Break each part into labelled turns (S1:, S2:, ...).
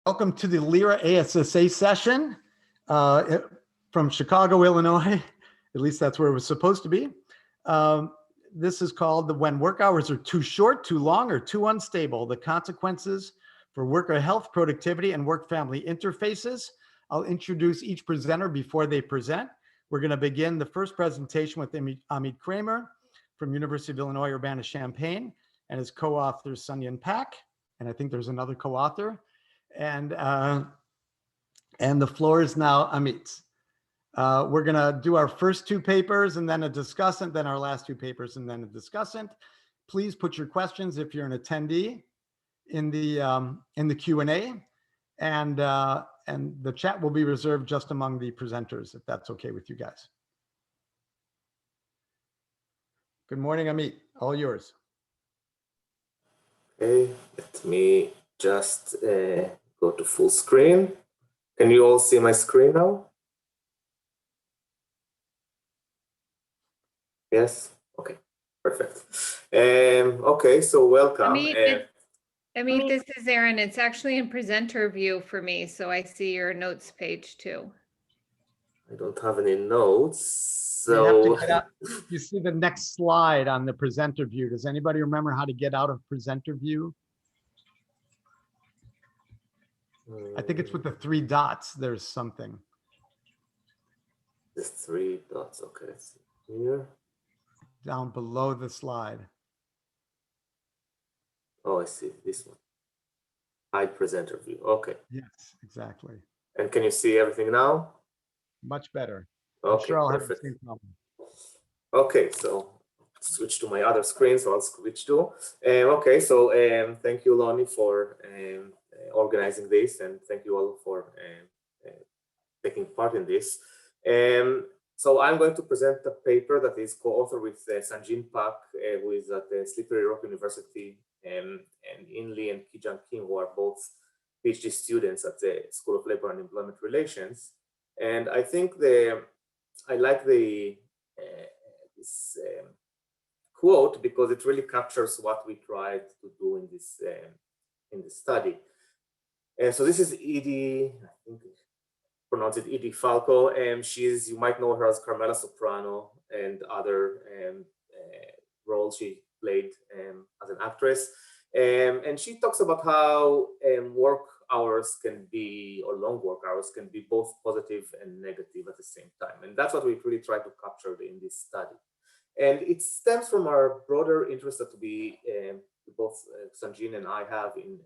S1: Welcome to the LERA ASSA session from Chicago, Illinois. At least that's where it was supposed to be. This is called When Work Hours Are Too Short, Too Long, or Too Unstable, the Consequences for Worker Health, Productivity, and Work-Family Interfaces. I'll introduce each presenter before they present. We're going to begin the first presentation with Amit Kramer from University of Illinois, Urbana-Champaign, and his co-author, Sunjin, and I think there's another co-author. And the floor is now Amit's. We're gonna do our first two papers and then a discussant, then our last two papers and then a discussant. Please put your questions if you're an attendee in the Q&A, and the chat will be reserved just among the presenters, if that's okay with you guys. Good morning, Amit. All yours.
S2: Okay, let me just go to full screen. Can you all see my screen now? Yes? Okay, perfect. Okay, so welcome.
S3: Amit, this is Erin. It's actually in presenter view for me, so I see your notes page too.
S2: I don't have any notes, so...
S1: You have to get out. You see the next slide on the presenter view. Does anybody remember how to get out of presenter view? I think it's with the three dots. There's something.
S2: The three dots, okay, let's see here.
S1: Down below the slide.
S2: Oh, I see, this one. Hide presenter view, okay.
S1: Yes, exactly.
S2: And can you see everything now?
S1: Much better.
S2: Okay,
S1: I'm sure I'll
S2: perfect.
S1: have the same problem.
S2: Okay, so switch to my other screen, so I'll switch to. Okay, so thank you, Lonnie, for organizing this, and thank you all for taking part in this. So I'm going to present a paper that is co-authored with Sunjin Pak, who is at Slippery Rock University, and Inli and Kijang Kim, who are both PhD students at the School of Labor and Employment Relations. And I think I like this quote because it really captures what we tried to do in this study. So this is Edie, I think pronounce it Edie Falco, and you might know her as Carmela Soprano and other roles she played as an actress. And she talks about how work hours can be, or long work hours can be both positive and negative at the same time. And that's what we really try to capture in this study. And it stems from our broader interest that we, both Sunjin and I have in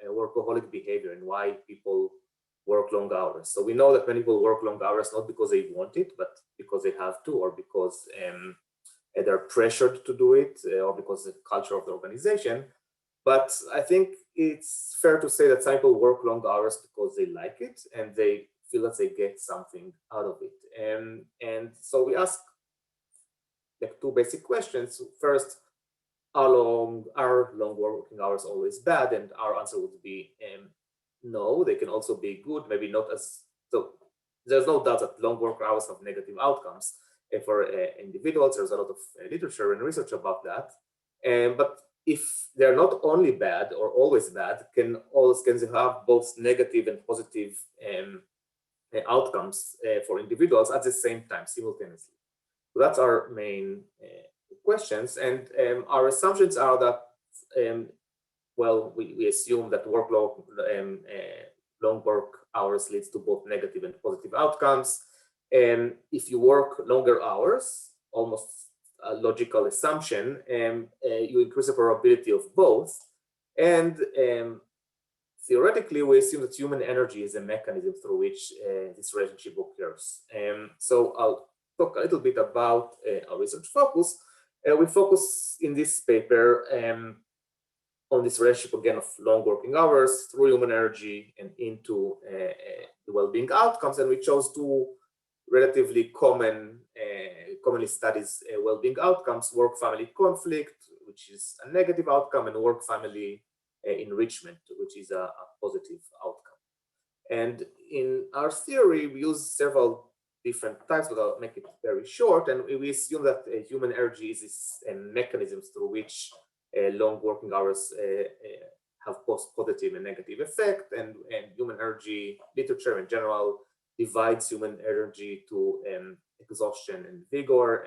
S2: workaholic behavior and why people work long hours. So we know that many people work long hours not because they want it, but because they have to, or because they're pressured to do it, or because of the culture of the organization. But I think it's fair to say that some people work long hours because they like it and they feel that they get something out of it. And so we ask like two basic questions. First, are long working hours always bad? And our answer would be no, they can also be good, maybe not as, so there's no doubt that long work hours have negative outcomes for individuals. There's a lot of literature and research about that. But if they're not only bad or always bad, can they have both negative and positive outcomes for individuals at the same time, simultaneously? So that's our main questions. And our assumptions are that, well, we assume that long work hours leads to both negative and positive outcomes. And if you work longer hours, almost a logical assumption, you increase the probability of both. And theoretically, we assume that human energy is a mechanism through which this relationship occurs. So I'll talk a little bit about our research focus. We focus in this paper on this relationship again of long working hours through human energy and into the well-being outcomes. And we chose two relatively commonly studied well-being outcomes: work-family conflict, which is a negative outcome, and work-family enrichment, which is a positive outcome. And in our theory, we use several different types, but I'll make it very short. And we assume that human energy is this mechanisms through which long working hours have both positive and negative effect, and energy literature in general divides human energy to exhaustion and vigor.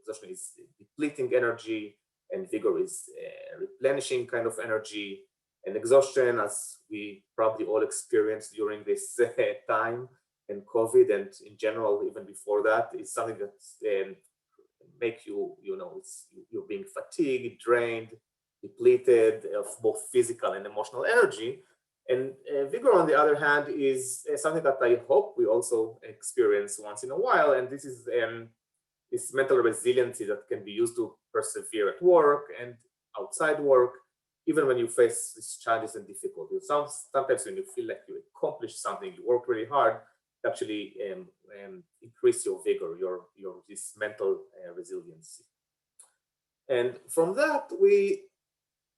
S2: Exhaustion is depleting energy, and vigor is replenishing kind of energy. And exhaustion, as we probably all experienced during this time and COVID, and in general, even before that, is something that make you, you're being fatigued, drained, depleted of both physical and emotional energy. And vigor, on the other hand, is something that I hope we also experience once in a while. And this is this mental resiliency that can be used to persevere at work and outside work, even when you face these challenges and difficulties. Sometimes when you feel like you accomplished something, you work really hard, actually increase your vigor, your this mental resiliency. And from that, we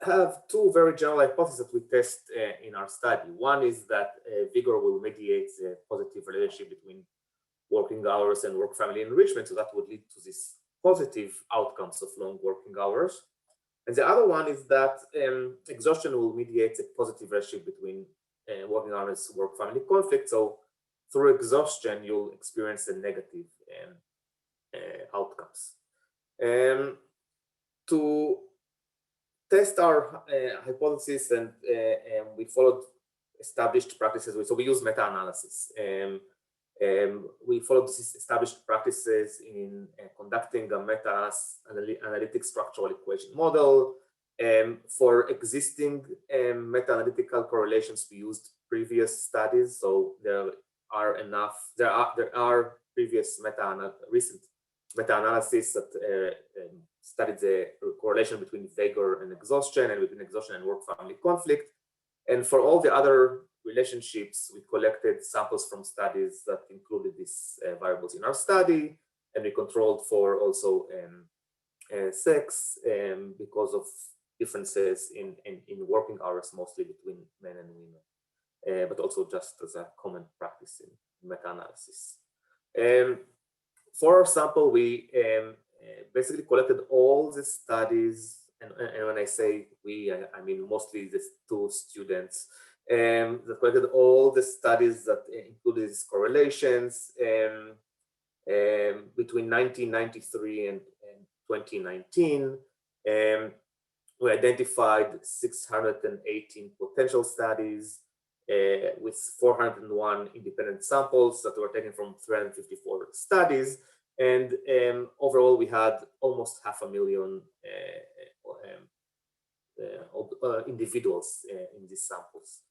S2: have two very general hypotheses that we test in our study. One is that vigor will mediate a positive relationship between working hours and work-family enrichment, so that would lead to these positive outcomes of long working hours. And the other one is that exhaustion will mediate a positive relationship between working hours and work-family conflict. So through exhaustion, you'll experience the negative outcomes. To test our hypothesis, and we followed established practices. So we use meta-analysis. We followed these established practices in conducting a meta-analytic structural equation model. For existing meta-analytical correlations, we used previous studies. So there are previous recent meta-analysis that studied the correlation between vigor and exhaustion, and between exhaustion and work-family conflict. And for all the other relationships, we collected samples from studies that included these variables in our study, and we controlled for also sex because of differences in working hours, mostly between men and women, but also just as a common practice in meta-analysis. For our sample, we basically collected all the studies, and when I say we, I mean mostly the two students that collected all the studies that included these correlations between 1993 and 2019. We identified 618 potential studies with 401 independent samples that were taken from 354 studies. And overall, we had almost 500,000 individuals in these samples.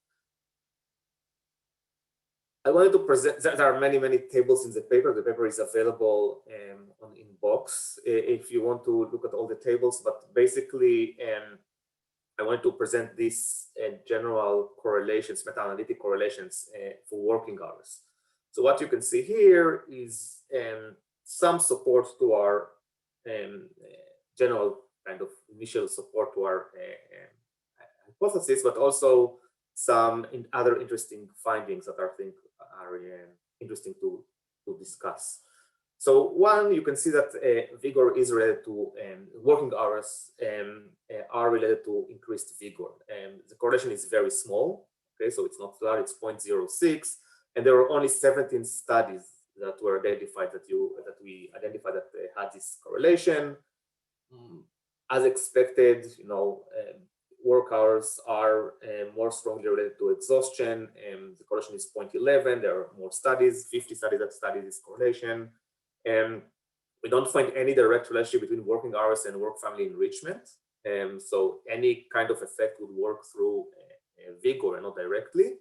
S2: I wanted to present, there are many, many tables in the paper. The paper is available in box if you want to look at all the tables, but basically I wanted to present these general correlations, meta-analytic correlations for working hours. So what you can see here is some support to our general kind of initial support to our hypothesis, but also some other interesting findings that I think are interesting to discuss. So one, you can see that vigor is related to working hours are related to increased vigor. The correlation is very small, okay, so it's not large, it's 0.06, and there were only 17 studies that were identified that we identified that had this correlation. As expected, work hours are more strongly related to exhaustion. The correlation is 0.11. There are more studies, 50 studies that study this correlation. We don't find any direct relationship between working hours and work-family enrichment. So any kind of effect would work through vigor and not directly.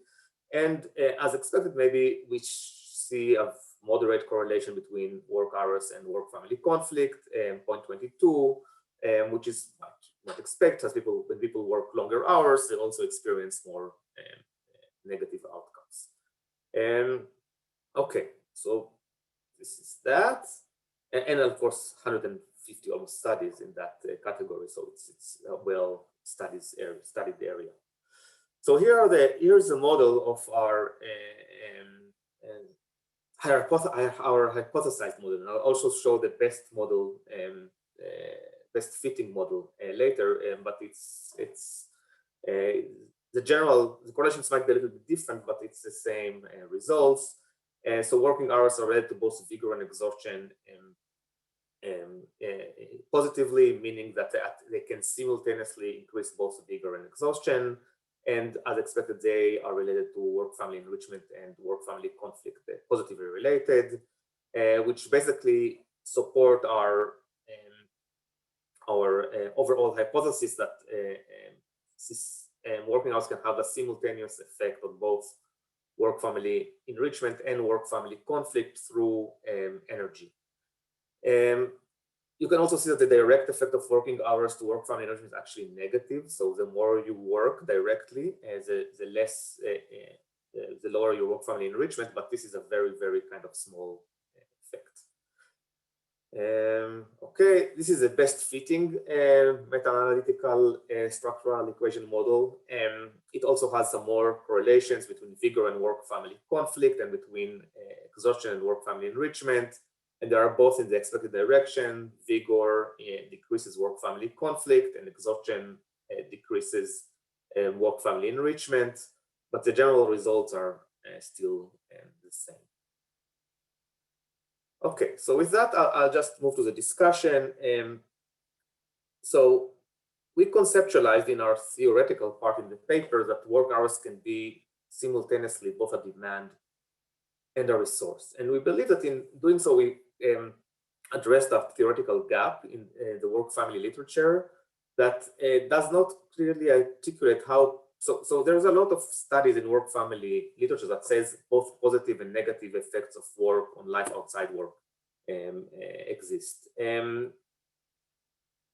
S2: And as expected, maybe we see a moderate correlation between work hours and work-family conflict, 0.22, which is not expected, as when people work longer hours, they also experience more negative outcomes. Okay, so this is that, and of course 150 almost studies in that category, so it's a well studied area. So here's a model of our hypothesized model, and I'll also show the best model, best fitting model later. But the the correlations might be a little bit different, but it's the same results. So working hours are related to both vigor and exhaustion positively, meaning that they can simultaneously increase both vigor and exhaustion. And as expected, they are related to work-family enrichment and work-family conflict, positively related, which basically support our overall hypothesis that working hours can have a simultaneous effect on both work-family enrichment and work-family conflict through energy. You can also see that the direct effect of working hours to work-family enrichment is actually negative. So the more you work directly, the lower your work-family enrichment, but this is a very, very kind of small effect. Okay, this is the best fitting meta-analytical structural equation model. It also has some more correlations between vigor and work-family conflict and between exhaustion and work-family enrichment. And they are both in the expected direction. Vigor decreases work-family conflict and exhaustion decreases work-family enrichment, but the general results are still the same. Okay, so with that, I'll just move to the discussion. So we conceptualized in our theoretical part in the paper that work hours can be simultaneously both a demand and a resource. And we believe that in doing so, we addressed a theoretical gap in the work-family literature that does not clearly articulate how. So there's a lot of studies in work-family literature that says both positive and negative effects of work on life outside work exist and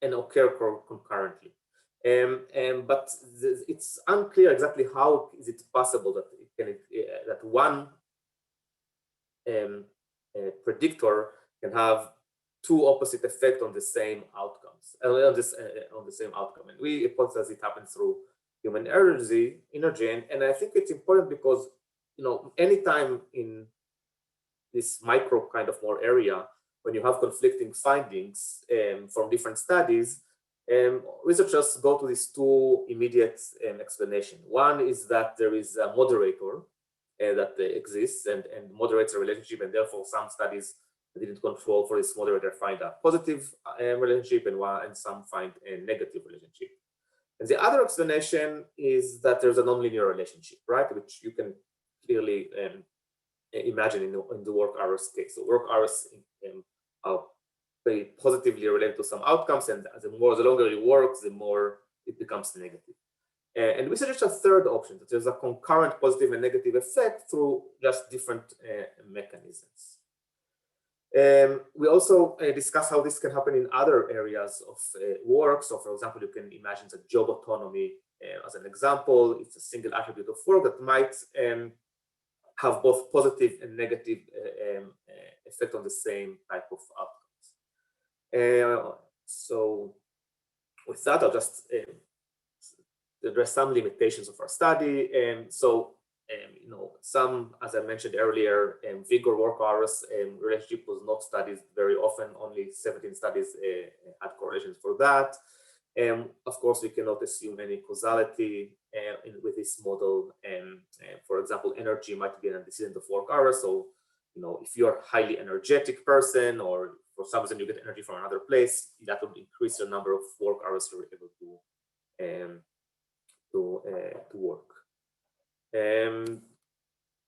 S2: occur concurrently. But it's unclear exactly how is it possible that that one predictor can have two opposite effects on the same outcomes, on the same outcome. And we hypothesize it happens through human energy, and I think it's important because, you know, anytime in this micro kind of more area, when you have conflicting findings from different studies, researchers go to these two immediate explanations. One is that there is a moderator that exists and moderates a relationship, and therefore some studies that didn't control for this moderator find a positive relationship, and some find a negative relationship. And the other explanation is that there's a nonlinear relationship, right, which you can clearly imagine in the work hours case. So work hours are very positively related to some outcomes, and the longer you work, the more it becomes negative. And we suggest a third option, that there's a concurrent positive and negative effect through just different mechanisms. We also discuss how this can happen in other areas of work. So for example, you can imagine the job autonomy as an example. It's a single attribute of work that might have both positive and negative effect on the same type of outcomes. So with that, I'll just address some limitations of our study. You know, some, as I mentioned earlier, vigor work hours relationship was not studied very often. Only 17 studies had correlations for that. Of course, we cannot assume any causality with this model. For example, energy might be an antecedent of work hours. So, you know, if you're a highly energetic person, or for some reason you get energy from another place, that would increase the number of work hours you're able to work.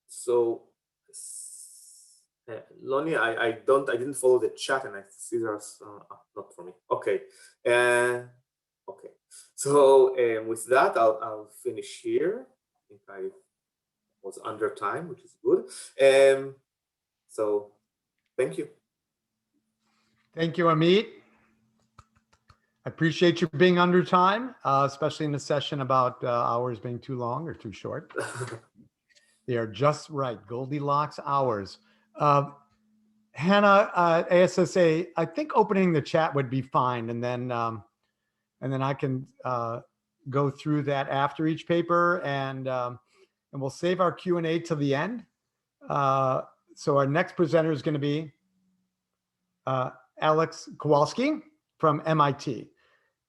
S2: So Lonnie, I didn't follow the chat, and I see there's not for me. Okay. Okay. So with that, I'll finish here. I think I was under time, which is good. So thank you.
S1: Thank you, Amit. I appreciate you being under time, especially in a session about hours being too long or too short. They are just right, Goldilocks hours. Hannah, ASSA, I think opening the chat would be fine, and then I can go through that after each paper, and we'll save our Q&A till the end. So our next presenter is going to be Alex Kowalski from MIT,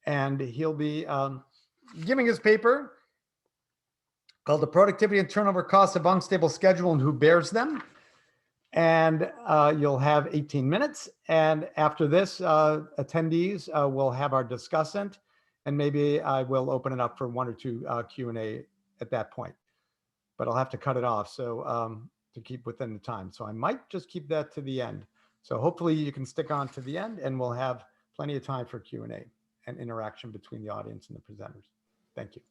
S1: and he'll be giving his paper called The Productivity and Turnover Costs of Unstable Schedule and Who Bears Them. And you'll have 18 minutes. And after this, attendees will have our discussant, and maybe I will open it up for 1 or 2 Q&A at that point. But I'll have to cut it off so to keep within the time. So I might just keep that to the end. So hopefully you can stick on to the end, and we'll have plenty of time for Q&A and interaction between the audience and the presenters. Thank you.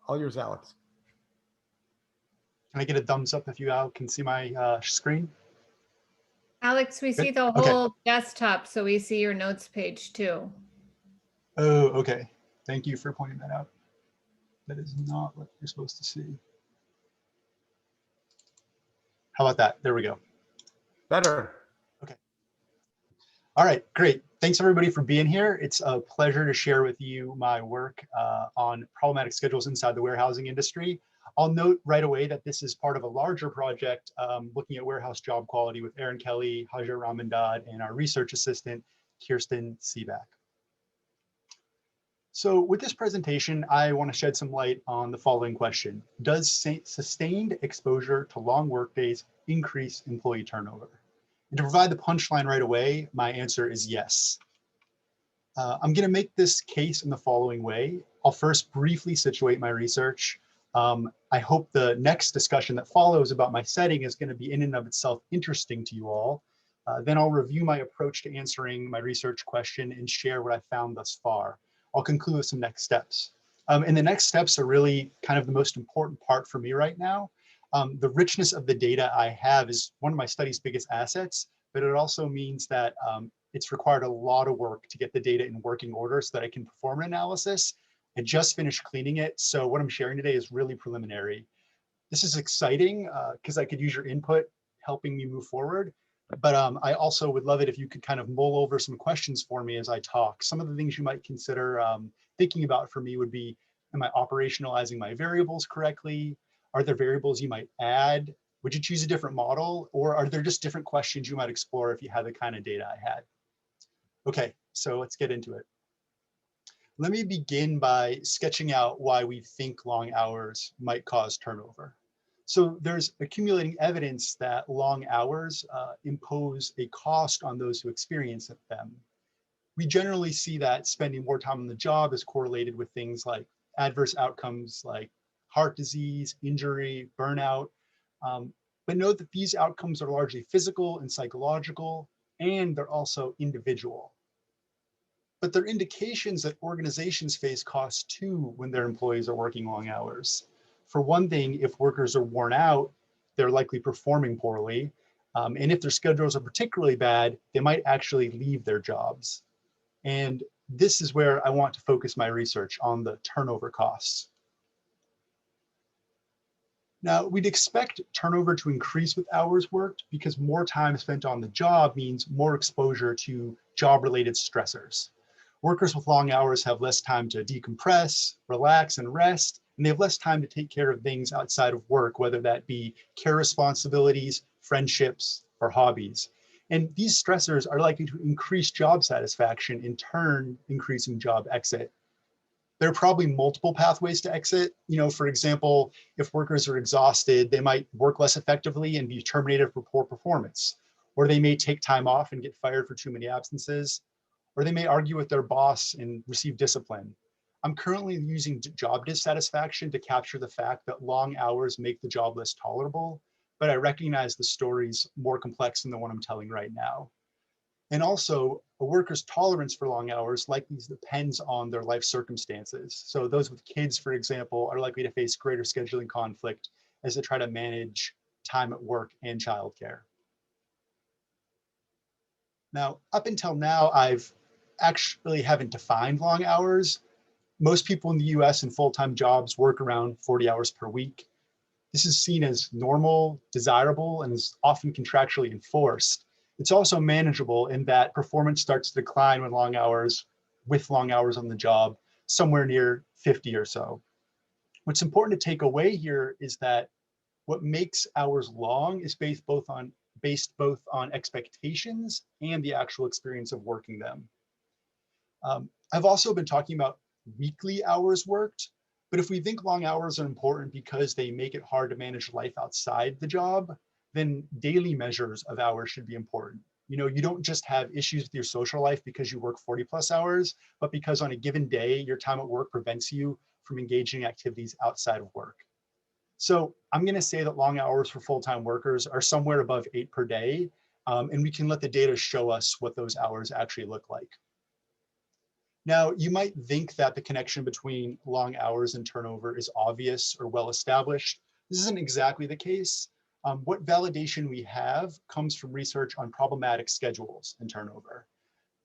S1: All yours, Alex.
S4: Can I get a thumbs up if you all can see my screen?
S3: Alex, we see the whole desktop, so we see your notes page too.
S4: Oh, okay. Thank you for pointing that out. That is not what you're supposed to see. How about that? There we go.
S1: Better.
S4: Okay. All right, great. Thanks everybody for being here. It's a pleasure to share with you my work on problematic schedules inside the warehousing industry. I'll note right away that this is part of a larger project looking at warehouse job quality with Erin Kelly, Hajar Ramandad, and our research assistant, Kirsten Seaback. So with this presentation, I want to shed some light on the following question. Does sustained exposure to long workdays increase employee turnover? And to provide the punchline right away, my answer is yes. I'm going to make this case in the following way. I'll first briefly situate my research. I hope the next discussion that follows about my setting is going to be in and of itself interesting to you all. Then I'll review my approach to answering my research question and share what I found thus far. I'll conclude with some next steps. And the next steps are really kind of the most important part for me right now. The richness of the data I have is one of my study's biggest assets, but it also means that it's required a lot of work to get the data in working order so that I can perform an analysis. I just finished cleaning it, so what I'm sharing today is really preliminary. This is exciting because I could use your input helping me move forward, but I also would love it if you could kind of mull over some questions for me as I talk. Some of the things you might consider thinking about for me would be, am I operationalizing my variables correctly? Are there variables you might add? Would you choose a different model? Or are there just different questions you might explore if you had the kind of data I had? Okay, so let's get into it. Let me begin by sketching out why we think long hours might cause turnover. So there's accumulating evidence that long hours impose a cost on those who experience them. We generally see that spending more time on the job is correlated with things like adverse outcomes like heart disease, injury, burnout. But note that these outcomes are largely physical and psychological, and they're also individual. But they're indications that organizations face costs too when their employees are working long hours. For one thing, if workers are worn out, they're likely performing poorly. And if their schedules are particularly bad, they might actually leave their jobs. And this is where I want to focus my research on the turnover costs. Now, we'd expect turnover to increase with hours worked because more time spent on the job means more exposure to job-related stressors. Workers with long hours have less time to decompress, relax, and rest, and they have less time to take care of things outside of work, whether that be care responsibilities, friendships, or hobbies. And these stressors are likely to increase job satisfaction, in turn, increasing job exit. There are probably multiple pathways to exit. For example, if workers are exhausted, they might work less effectively and be terminated for poor performance, or they may take time off and get fired for too many absences, or they may argue with their boss and receive discipline. I'm currently using job dissatisfaction to capture the fact that long hours make the job less tolerable, but I recognize the story's more complex than the one I'm telling right now. And also, a worker's tolerance for long hours likely depends on their life circumstances. So those with kids, for example, are likely to face greater scheduling conflict as they try to manage time at work and childcare. Now, up until now, I've actually haven't defined long hours. Most people in the US in full-time jobs work around 40 hours per week. This is seen as normal, desirable, and is often contractually enforced. It's also manageable in that performance starts to decline with long hours on the job, somewhere near 50 or so. What's important to take away here is that what makes hours long is based both on expectations and the actual experience of working them. I've also been talking about weekly hours worked. But if we think long hours are important because they make it hard to manage life outside the job, then daily measures of hours should be important. You know, you don't just have issues with your social life because you work 40+ hours, but because on a given day, your time at work prevents you from engaging in activities outside of work. So I'm going to say that long hours for full-time workers are somewhere above 8 per day, and we can let the data show us what those hours actually look like. Now, you might think that the connection between long hours and turnover is obvious or well established. This isn't exactly the case. What validation we have comes from research on problematic schedules and turnover.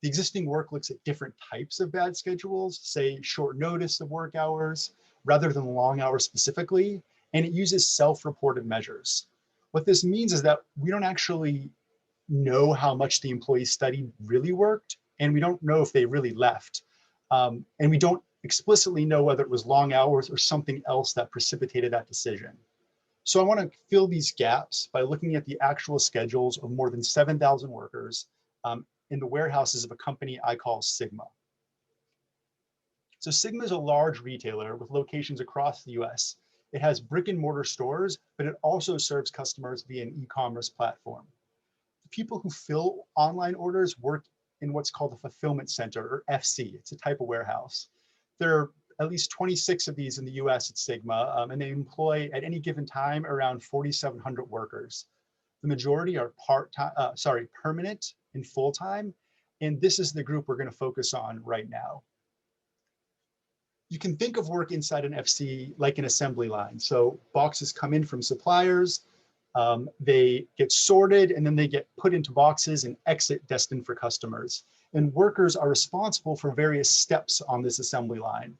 S4: The existing work looks at different types of bad schedules, say short notice of work hours, rather than long hours specifically, and it uses self-reported measures. What this means is that we don't actually know how much the employees studied really worked, and we don't know if they really left. And we don't explicitly know whether it was long hours or something else that precipitated that decision. So I want to fill these gaps by looking at the actual schedules of more than 7,000 workers in the warehouses of a company I call Sigma. So Sigma is a large retailer with locations across the US. It has brick and mortar stores, but it also serves customers via an e-commerce platform. The people who fill online orders work in what's called a fulfillment center, or FC. It's a type of warehouse. There are at least 26 of these in the US at Sigma, and they employ at any given time around 4,700 workers. The majority are permanent and full-time, and this is the group we're going to focus on right now. You can think of work inside an FC like an assembly line. So boxes come in from suppliers, they get sorted, and then they get put into boxes and exit destined for customers. And workers are responsible for various steps on this assembly line.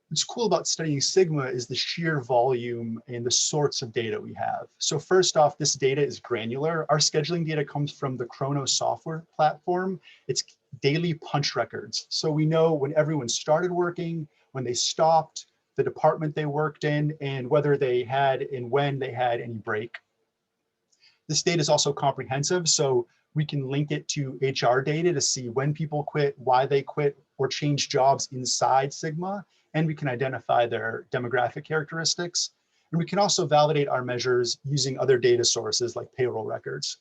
S4: What's cool about studying Sigma is the sheer volume and the sorts of data we have. So first off, this data is granular. Our scheduling data comes from the Chrono software platform. It's daily punch records. So we know when everyone started working, when they stopped, the department they worked in, and whether they had and when they had any break. This data is also comprehensive, so we can link it to HR data to see when people quit, why they quit, or change jobs inside Sigma, and we can identify their demographic characteristics. And we can also validate our measures using other data sources like payroll records.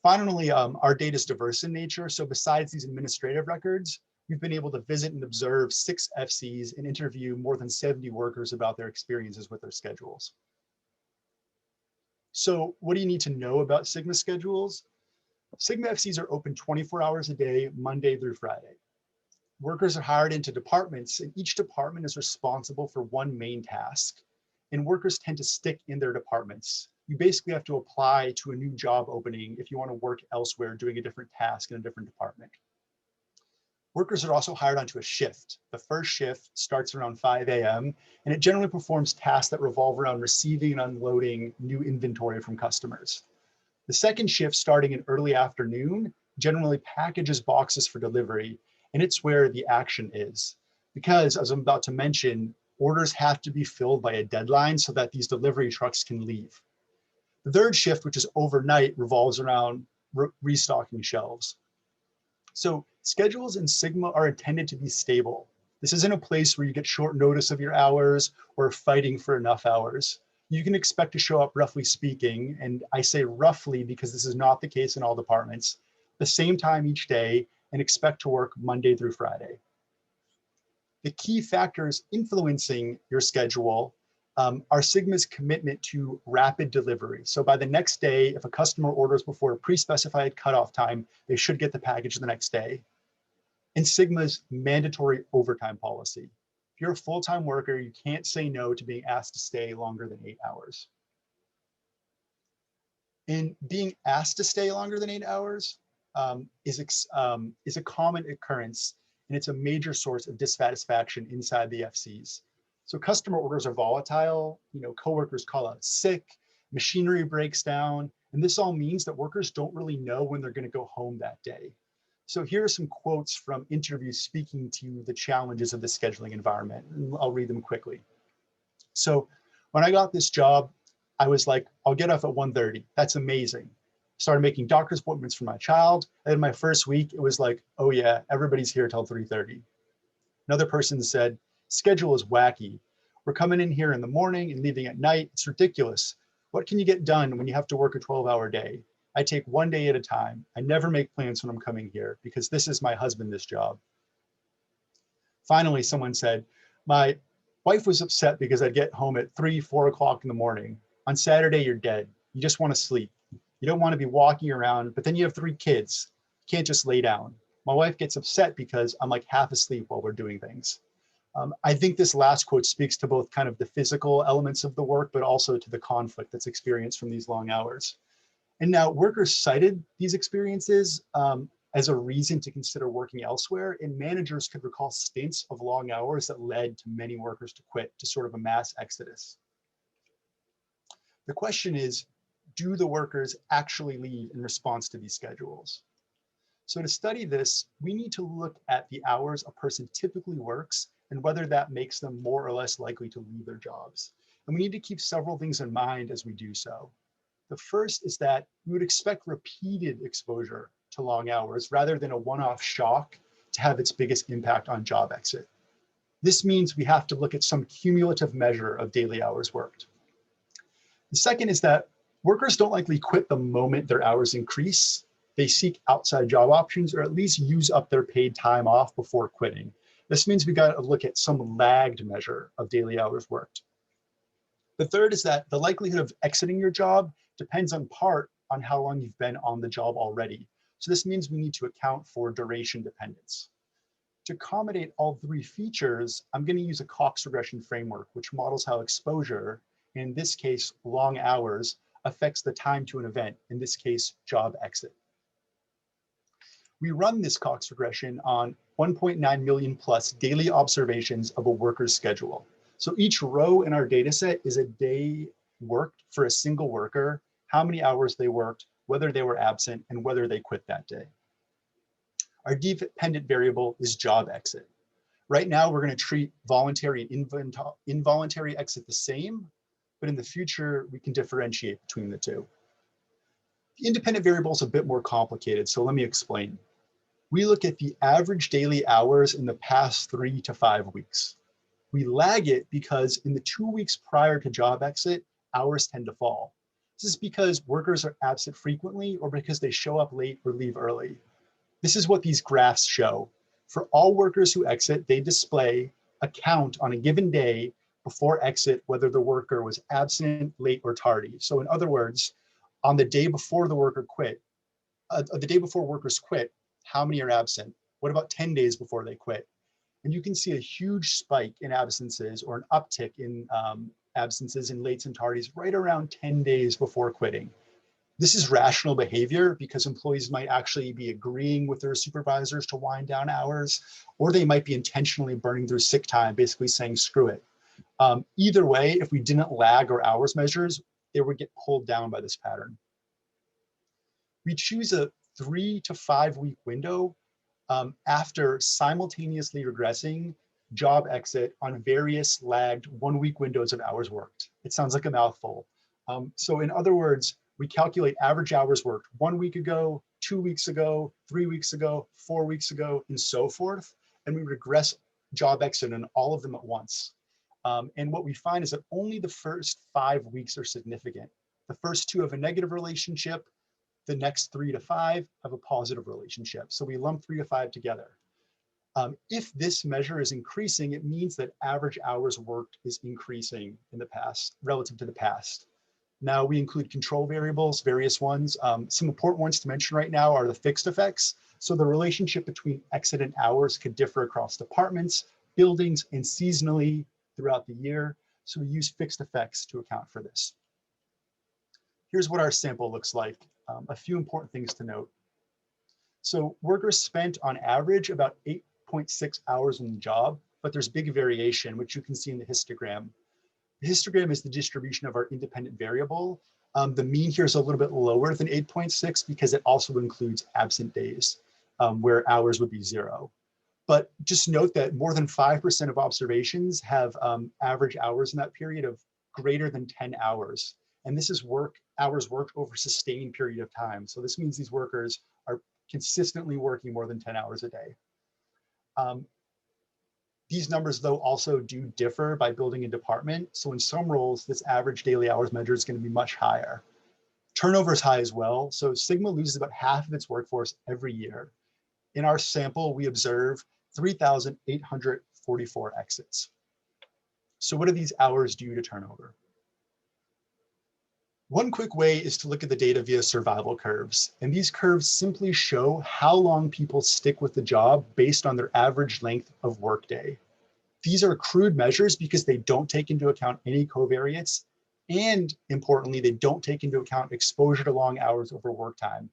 S4: Finally, our data is diverse in nature, so besides these administrative records, we've been able to visit and observe 6 FCs and interview more than 70 workers about their experiences with their schedules. So what do you need to know about Sigma schedules? Sigma FCs are open 24 hours a day, Monday through Friday. Workers are hired into departments, and each department is responsible for one main task. And workers tend to stick in their departments. You basically have to apply to a new job opening if you want to work elsewhere doing a different task in a different department. Workers are also hired onto a shift. The first shift starts around 5 a.m. and it generally performs tasks that revolve around receiving and unloading new inventory from customers. The second shift, starting in early afternoon, generally packages boxes for delivery, and it's where the action is. Because, as I'm about to mention, orders have to be filled by a deadline so that these delivery trucks can leave. The third shift, which is overnight, revolves around restocking shelves. So schedules in Sigma are intended to be stable. This isn't a place where you get short notice of your hours or fighting for enough hours. You can expect to show up, roughly speaking, and I say roughly because this is not the case in all departments, the same time each day, and expect to work Monday through Friday. The key factors influencing your schedule are Sigma's commitment to rapid delivery. So by the next day, if a customer orders before a pre-specified cutoff time, they should get the package the next day. And Sigma's mandatory overtime policy. If you're a full-time worker, you can't say no to being asked to stay longer than 8 hours. And being asked to stay longer than 8 hours is a common occurrence, and it's a major source of dissatisfaction inside the FCs. So customer orders are volatile, coworkers call out sick, machinery breaks down, and this all means that workers don't really know when they're going to go home that day. So here are some quotes from interviews speaking to the challenges of the scheduling environment, and I'll read them quickly. So when I got this job, I was like, I'll get up at 1:30. That's amazing. Started making doctor's appointments for my child. And in my first week, it was like, oh yeah, everybody's here till 3:30. Another person said, Schedule is wacky. We're coming in here in the morning and leaving at night. It's ridiculous. What can you get done when you have to work a 12-hour day? I take one day at a time. I never make plans when I'm coming here because this is my husband, this job. Finally, someone said, my wife was upset because I'd get home at 3, 4 o'clock in the morning. On Saturday, you're dead. You just want to sleep. You don't want to be walking around, but then you have 3 kids. You can't just lay down. My wife gets upset because I'm like half asleep while we're doing things. I think this last quote speaks to both kind of the physical elements of the work, but also to the conflict that's experienced from these long hours. And now workers cited these experiences as a reason to consider working elsewhere, and managers could recall stints of long hours that led to many workers to quit, to sort of a mass exodus. The question is, do the workers actually leave in response to these schedules? So to study this, we need to look at the hours a person typically works and whether that makes them more or less likely to leave their jobs. And we need to keep several things in mind as we do so. The first is that we would expect repeated exposure to long hours rather than a one-off shock to have its biggest impact on job exit. This means we have to look at some cumulative measure of daily hours worked. The second is that workers don't likely quit the moment their hours increase. They seek outside job options or at least use up their paid time off before quitting. This means we got to look at some lagged measure of daily hours worked. The third is that the likelihood of exiting your job depends in part on how long you've been on the job already. So this means we need to account for duration dependence. To accommodate all 3 features, I'm going to use a Cox regression framework, which models how exposure, in this case, long hours, affects the time to an event, in this case, job exit. We run this Cox regression on 1.9 million plus daily observations of a worker's schedule. So each row in our data set is a day worked for a single worker, how many hours they worked, whether they were absent, and whether they quit that day. Our dependent variable is job exit. Right now, we're going to treat voluntary and involuntary exit the same, but in the future, we can differentiate between the two. The independent variable is a bit more complicated, so let me explain. We look at the average daily hours in the past 3 to 5 weeks. We lag it because in the 2 weeks prior to job exit, hours tend to fall. This is because workers are absent frequently or because they show up late or leave early. This is what these graphs show. For all workers who exit, they display a count on a given day before exit, whether the worker was absent, late, or tardy. So in other words, on the day before the worker quit, the day before workers quit, how many are absent? What about 10 days before they quit? And you can see a huge spike in absences or an uptick in absences in lates and tardies right around 10 days before quitting. This is rational behavior because employees might actually be agreeing with their supervisors to wind down hours, or they might be intentionally burning through sick time, basically saying, screw it. Either way, if we didn't lag our hours measures, they would get pulled down by this pattern. We choose a 3 to 5 week window after simultaneously regressing job exit on various lagged 1 week windows of hours worked. It sounds like a mouthful. So in other words, we calculate average hours worked 1 week ago, 2 weeks ago, 3 weeks ago, 4 weeks ago, and so forth. And we regress job exit on all of them at once. And what we find is that only the first 5 weeks are significant. The first 2 have a negative relationship. The next 3 to 5 have a positive relationship. So we lump 3 to 5 together. If this measure is increasing, it means that average hours worked is increasing in the past relative to the past. Now we include control variables, various ones. Some important ones to mention right now are the fixed effects. So the relationship between exit and hours could differ across departments, buildings, and seasonally throughout the year. So we use fixed effects to account for this. Here's what our sample looks like. A few important things to note. So workers spent on average about 8.6 hours on the job, but there's big variation, which you can see in the histogram. The histogram is the distribution of our independent variable. The mean here is a little bit lower than 8.6 because it also includes absent days where hours would be 0. But just note that more than 5% of observations have average hours in that period of greater than 10 hours. And this is hours worked over a sustained period of time. So this means these workers are consistently working more than 10 hours a day. These numbers, though, also do differ by building and department. So in some roles, this average daily hours measure is going to be much higher. Turnover is high as well. So Sigma loses about half of its workforce every year. In our sample, we observe 3,844 exits. So what do these hours do to turnover? One quick way is to look at the data via survival curves. And these curves simply show how long people stick with the job based on their average length of workday. These are crude measures because they don't take into account any covariates. And importantly, they don't take into account exposure to long hours over work time.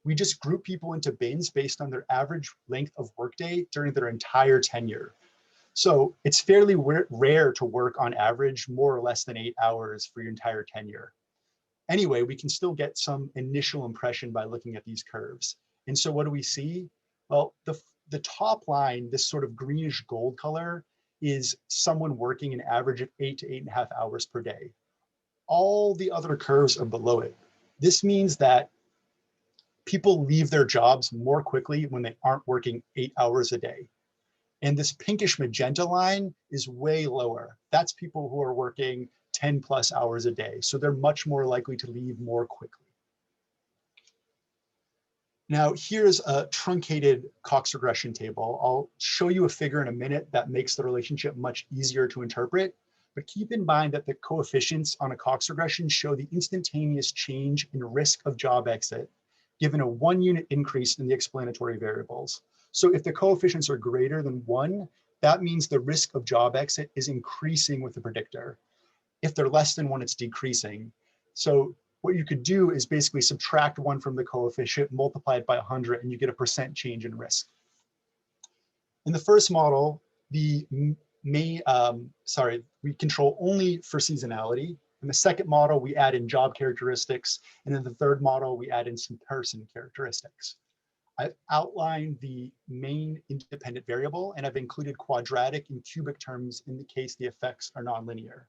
S4: We just group people into bins based on their average length of workday during their entire tenure. So it's fairly rare to work on average more or less than 8 hours for your entire tenure. Anyway, we can still get some initial impression by looking at these curves. And so what do we see? Well, the top line, this sort of greenish gold color, is someone working an average of 8 to 8.5 hours per day. All the other curves are below it. This means that people leave their jobs more quickly when they aren't working 8 hours a day. And this pinkish magenta line is way lower. That's people who are working 10 plus hours a day. So they're much more likely to leave more quickly. Now, here's a truncated Cox regression table. I'll show you a figure in a minute that makes the relationship much easier to interpret. But keep in mind that the coefficients on a Cox regression show the instantaneous change in risk of job exit, given a 1 unit increase in the explanatory variables. So if the coefficients are greater than 1, that means the risk of job exit is increasing with the predictor. If they're less than 1, it's decreasing. So what you could do is basically subtract 1 from the coefficient, multiply it by 100, and you get a % change in risk. In the first model, we control only for seasonality. In the second model, we add in job characteristics. And in the third model, we add in some person characteristics. I've outlined the main independent variable, and I've included quadratic and cubic terms in the case the effects are nonlinear.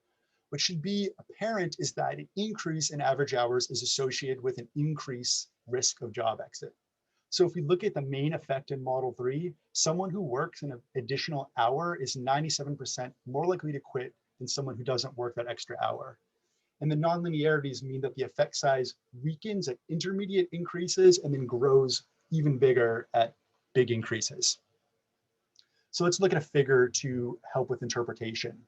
S4: What should be apparent is that an increase in average hours is associated with an increased risk of job exit. So if we look at the main effect in model 3, someone who works an additional hour is 97% more likely to quit than someone who doesn't work that extra hour. And the nonlinearities mean that the effect size weakens at intermediate increases and then grows even bigger at big increases. So let's look at a figure to help with interpretation.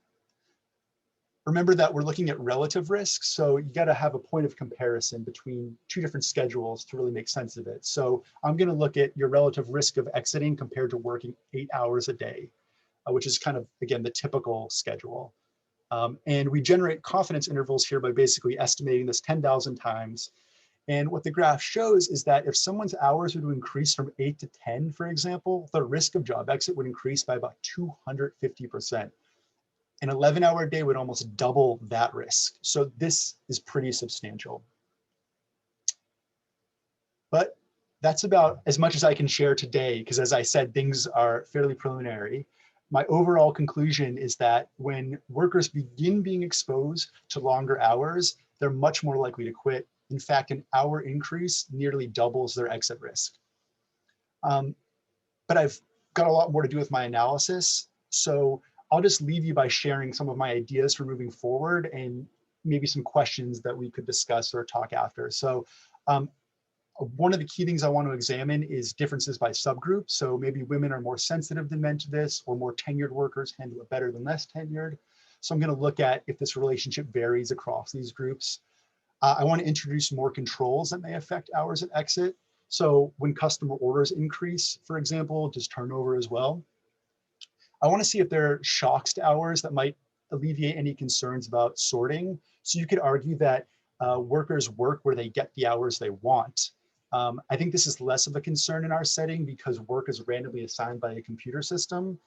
S4: Remember that we're looking at relative risk, so you got to have a point of comparison between 2 different schedules to really make sense of it. So I'm going to look at your relative risk of exiting compared to working 8 hours a day, which is kind of, again, the typical schedule. And we generate confidence intervals here by basically estimating this 10,000 times. And what the graph shows is that if someone's hours were to increase from 8 to 10, for example, the risk of job exit would increase by about 250%. An 11-hour day would almost double that risk. So this is pretty substantial. But that's about as much as I can share today, because as I said, things are fairly preliminary. My overall conclusion is that when workers begin being exposed to longer hours, they're much more likely to quit. In fact, an hour increase nearly doubles their exit risk. But I've got a lot more to do with my analysis. So I'll just leave you by sharing some of my ideas for moving forward and maybe some questions that we could discuss or talk after. So one of the key things I want to examine is differences by subgroup. So maybe women are more sensitive than men to this, or more tenured workers handle it better than less tenured. So I'm going to look at if this relationship varies across these groups. I want to introduce more controls that may affect hours at exit. So when customer orders increase, for example, does turnover as well? I want to see if there are shocks to hours that might alleviate any concerns about sorting. So you could argue that workers work where they get the hours they want. I think this is less of a concern in our setting because work is randomly assigned by a computer system.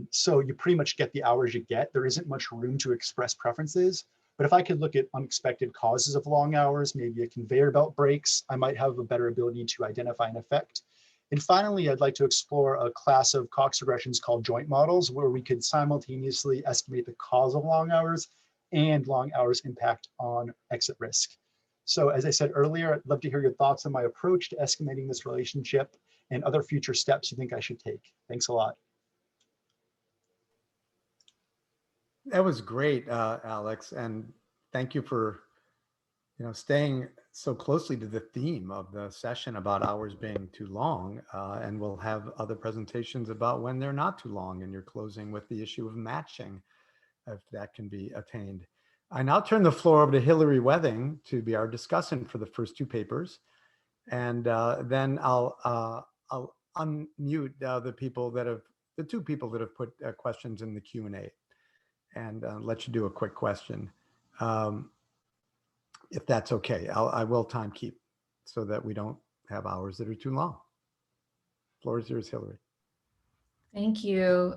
S4: So you pretty much get the hours you get. There isn't much room to express preferences. But if I could look at unexpected causes of long hours, maybe a conveyor belt breaks, I might have a better ability to identify an effect. And finally, I'd like to explore a class of Cox regressions called joint models, where we could simultaneously estimate the cause of long hours and long hours impact on exit risk. So as I said earlier, I'd love to hear your thoughts on my approach to estimating this relationship and other future steps you think I should take. Thanks a lot.
S1: That was great, Alex, and thank you for staying so closely to the theme of the session about hours being too long. And we'll have other presentations about when they're not too long, and you're closing with the issue of matching, if that can be attained. I now turn the floor over to Hillary Wething to be our discussant for the first two papers, and then I'll unmute the two people that have put questions in the Q&A, and let you do a quick question, if that's okay. I will time keep so that we don't have hours that are too long. Floor is yours, Hillary.
S5: Thank you.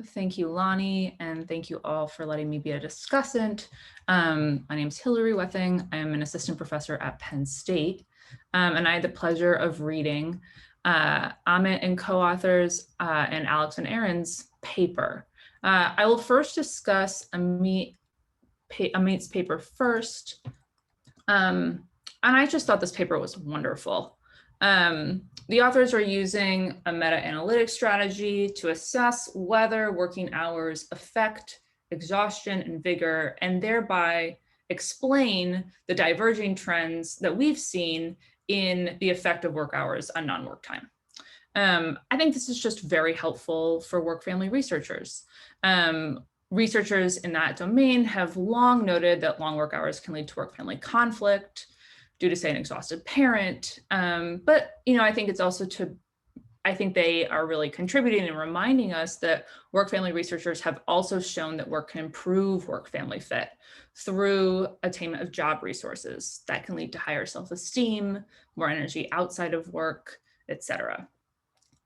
S5: Thank you, Lonnie, and thank you all for letting me be a discussant. My name is Hillary Wething. I'm an assistant professor at Penn State, and I had the pleasure of reading Amit and co-authors and Alex and Erin's paper. I will first discuss Amit's paper first, and I just thought this paper was wonderful. The authors are using a meta-analytic strategy to assess whether working hours affect exhaustion and vigor, and thereby explain the diverging trends that we've seen in the effect of work hours on non-work time. I think this is just very helpful for work-family researchers. Researchers in that domain have long noted that long work hours can lead to work-family conflict due to, say, an exhausted parent. But I think it's also I think they are really contributing and reminding us that work-family researchers have also shown that work can improve work-family fit through attainment of job resources that can lead to higher self-esteem, more energy outside of work, etc.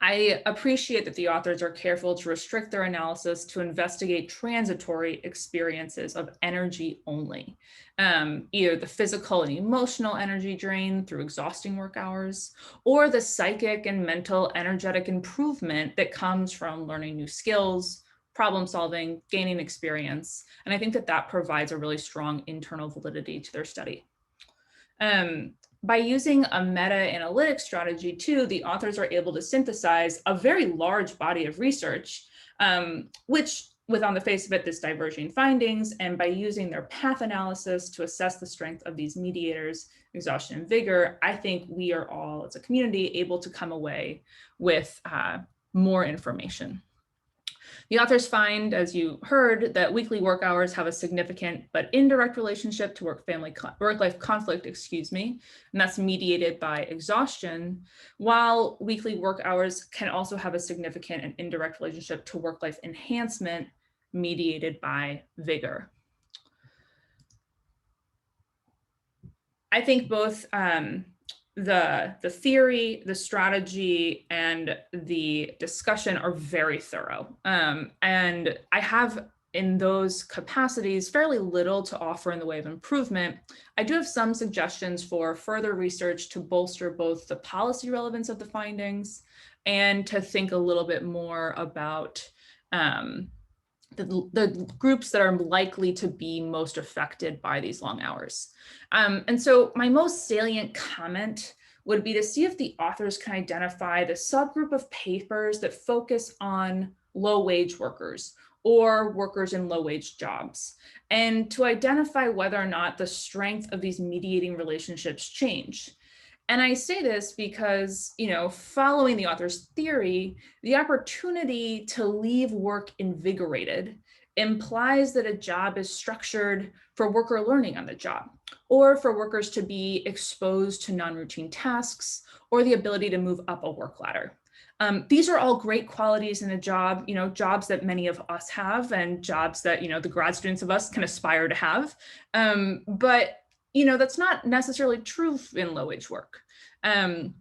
S5: I appreciate that the authors are careful to restrict their analysis to investigate transitory experiences of energy only, either the physical and emotional energy drain through exhausting work hours, or the psychic and mental energetic improvement that comes from learning new skills, problem solving, gaining experience. And I think that that provides a really strong internal validity to their study. By using a meta-analytic strategy too, the authors are able to synthesize a very large body of research, which with on the face of it, this diverging findings, and by using their path analysis to assess the strength of these mediators, exhaustion and vigor, I think we are all as a community able to come away with more information. The authors find, as you heard, that weekly work hours have a significant but indirect relationship to work-life conflict, and that's mediated by exhaustion, while weekly work hours can also have a significant and indirect relationship to work-life enhancement mediated by vigor. I think both the theory, the strategy, and the discussion are very thorough. And I have, in those capacities, fairly little to offer in the way of improvement. I do have some suggestions for further research to bolster both the policy relevance of the findings and to think a little bit more about the groups that are likely to be most affected by these long hours. And so my most salient comment would be to see if the authors can identify the subgroup of papers that focus on low-wage workers or workers in low-wage jobs, and to identify whether or not the strength of these mediating relationships change. And I say this because, following the author's theory, the opportunity to leave work invigorated implies that a job is structured for worker learning on the job, or for workers to be exposed to non-routine tasks, or the ability to move up a work ladder. These are all great qualities in a job, jobs that many of us have, and jobs that, the grad students of us can aspire to have. But that's not necessarily true in low-wage work. And,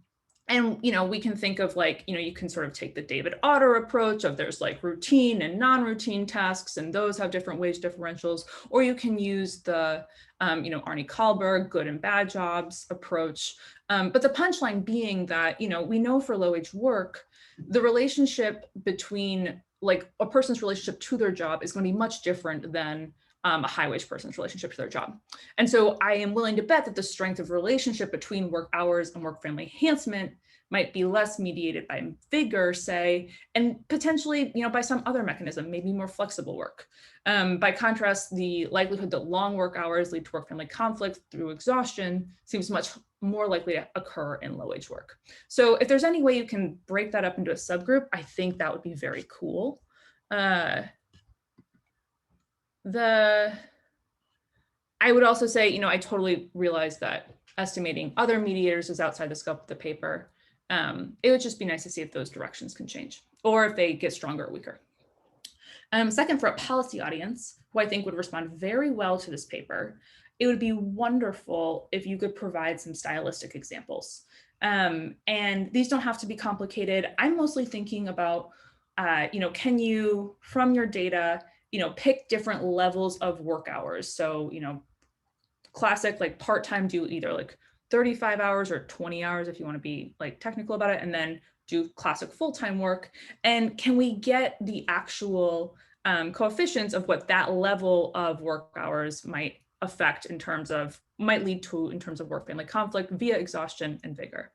S5: we can think of you can sort of take the David Otter approach of there's routine and non-routine tasks, and those have different wage differentials, or you can use the, Arnie Kahlberg good and bad jobs approach. But the punchline being that, we know for low-wage work, the relationship between a person's relationship to their job is going to be much different than a high-wage person's relationship to their job. And so I am willing to bet that the strength of relationship between work hours and work-family enhancement might be less mediated by Vigor, say, and potentially, by some other mechanism, maybe more flexible work. By contrast, the likelihood that long work hours lead to work-family conflict through exhaustion seems much more likely to occur in low-wage work. So if there's any way you can break that up into a subgroup, I think that would be very cool. I would also say, I totally realize that estimating other mediators is outside the scope of the paper. It would just be nice to see if those directions can change or if they get stronger or weaker. Second, for a policy audience, who I think would respond very well to this paper, it would be wonderful if you could provide some stylistic examples. And these don't have to be complicated. I'm mostly thinking about, can you, from your data, pick different levels of work hours. So, classic, like part-time, do either like 35 hours or 20 hours if you want to be like technical about it, and then do classic full-time work. And can we get the actual coefficients of what that level of work hours might affect might lead to in terms of work-family conflict via exhaustion and vigor.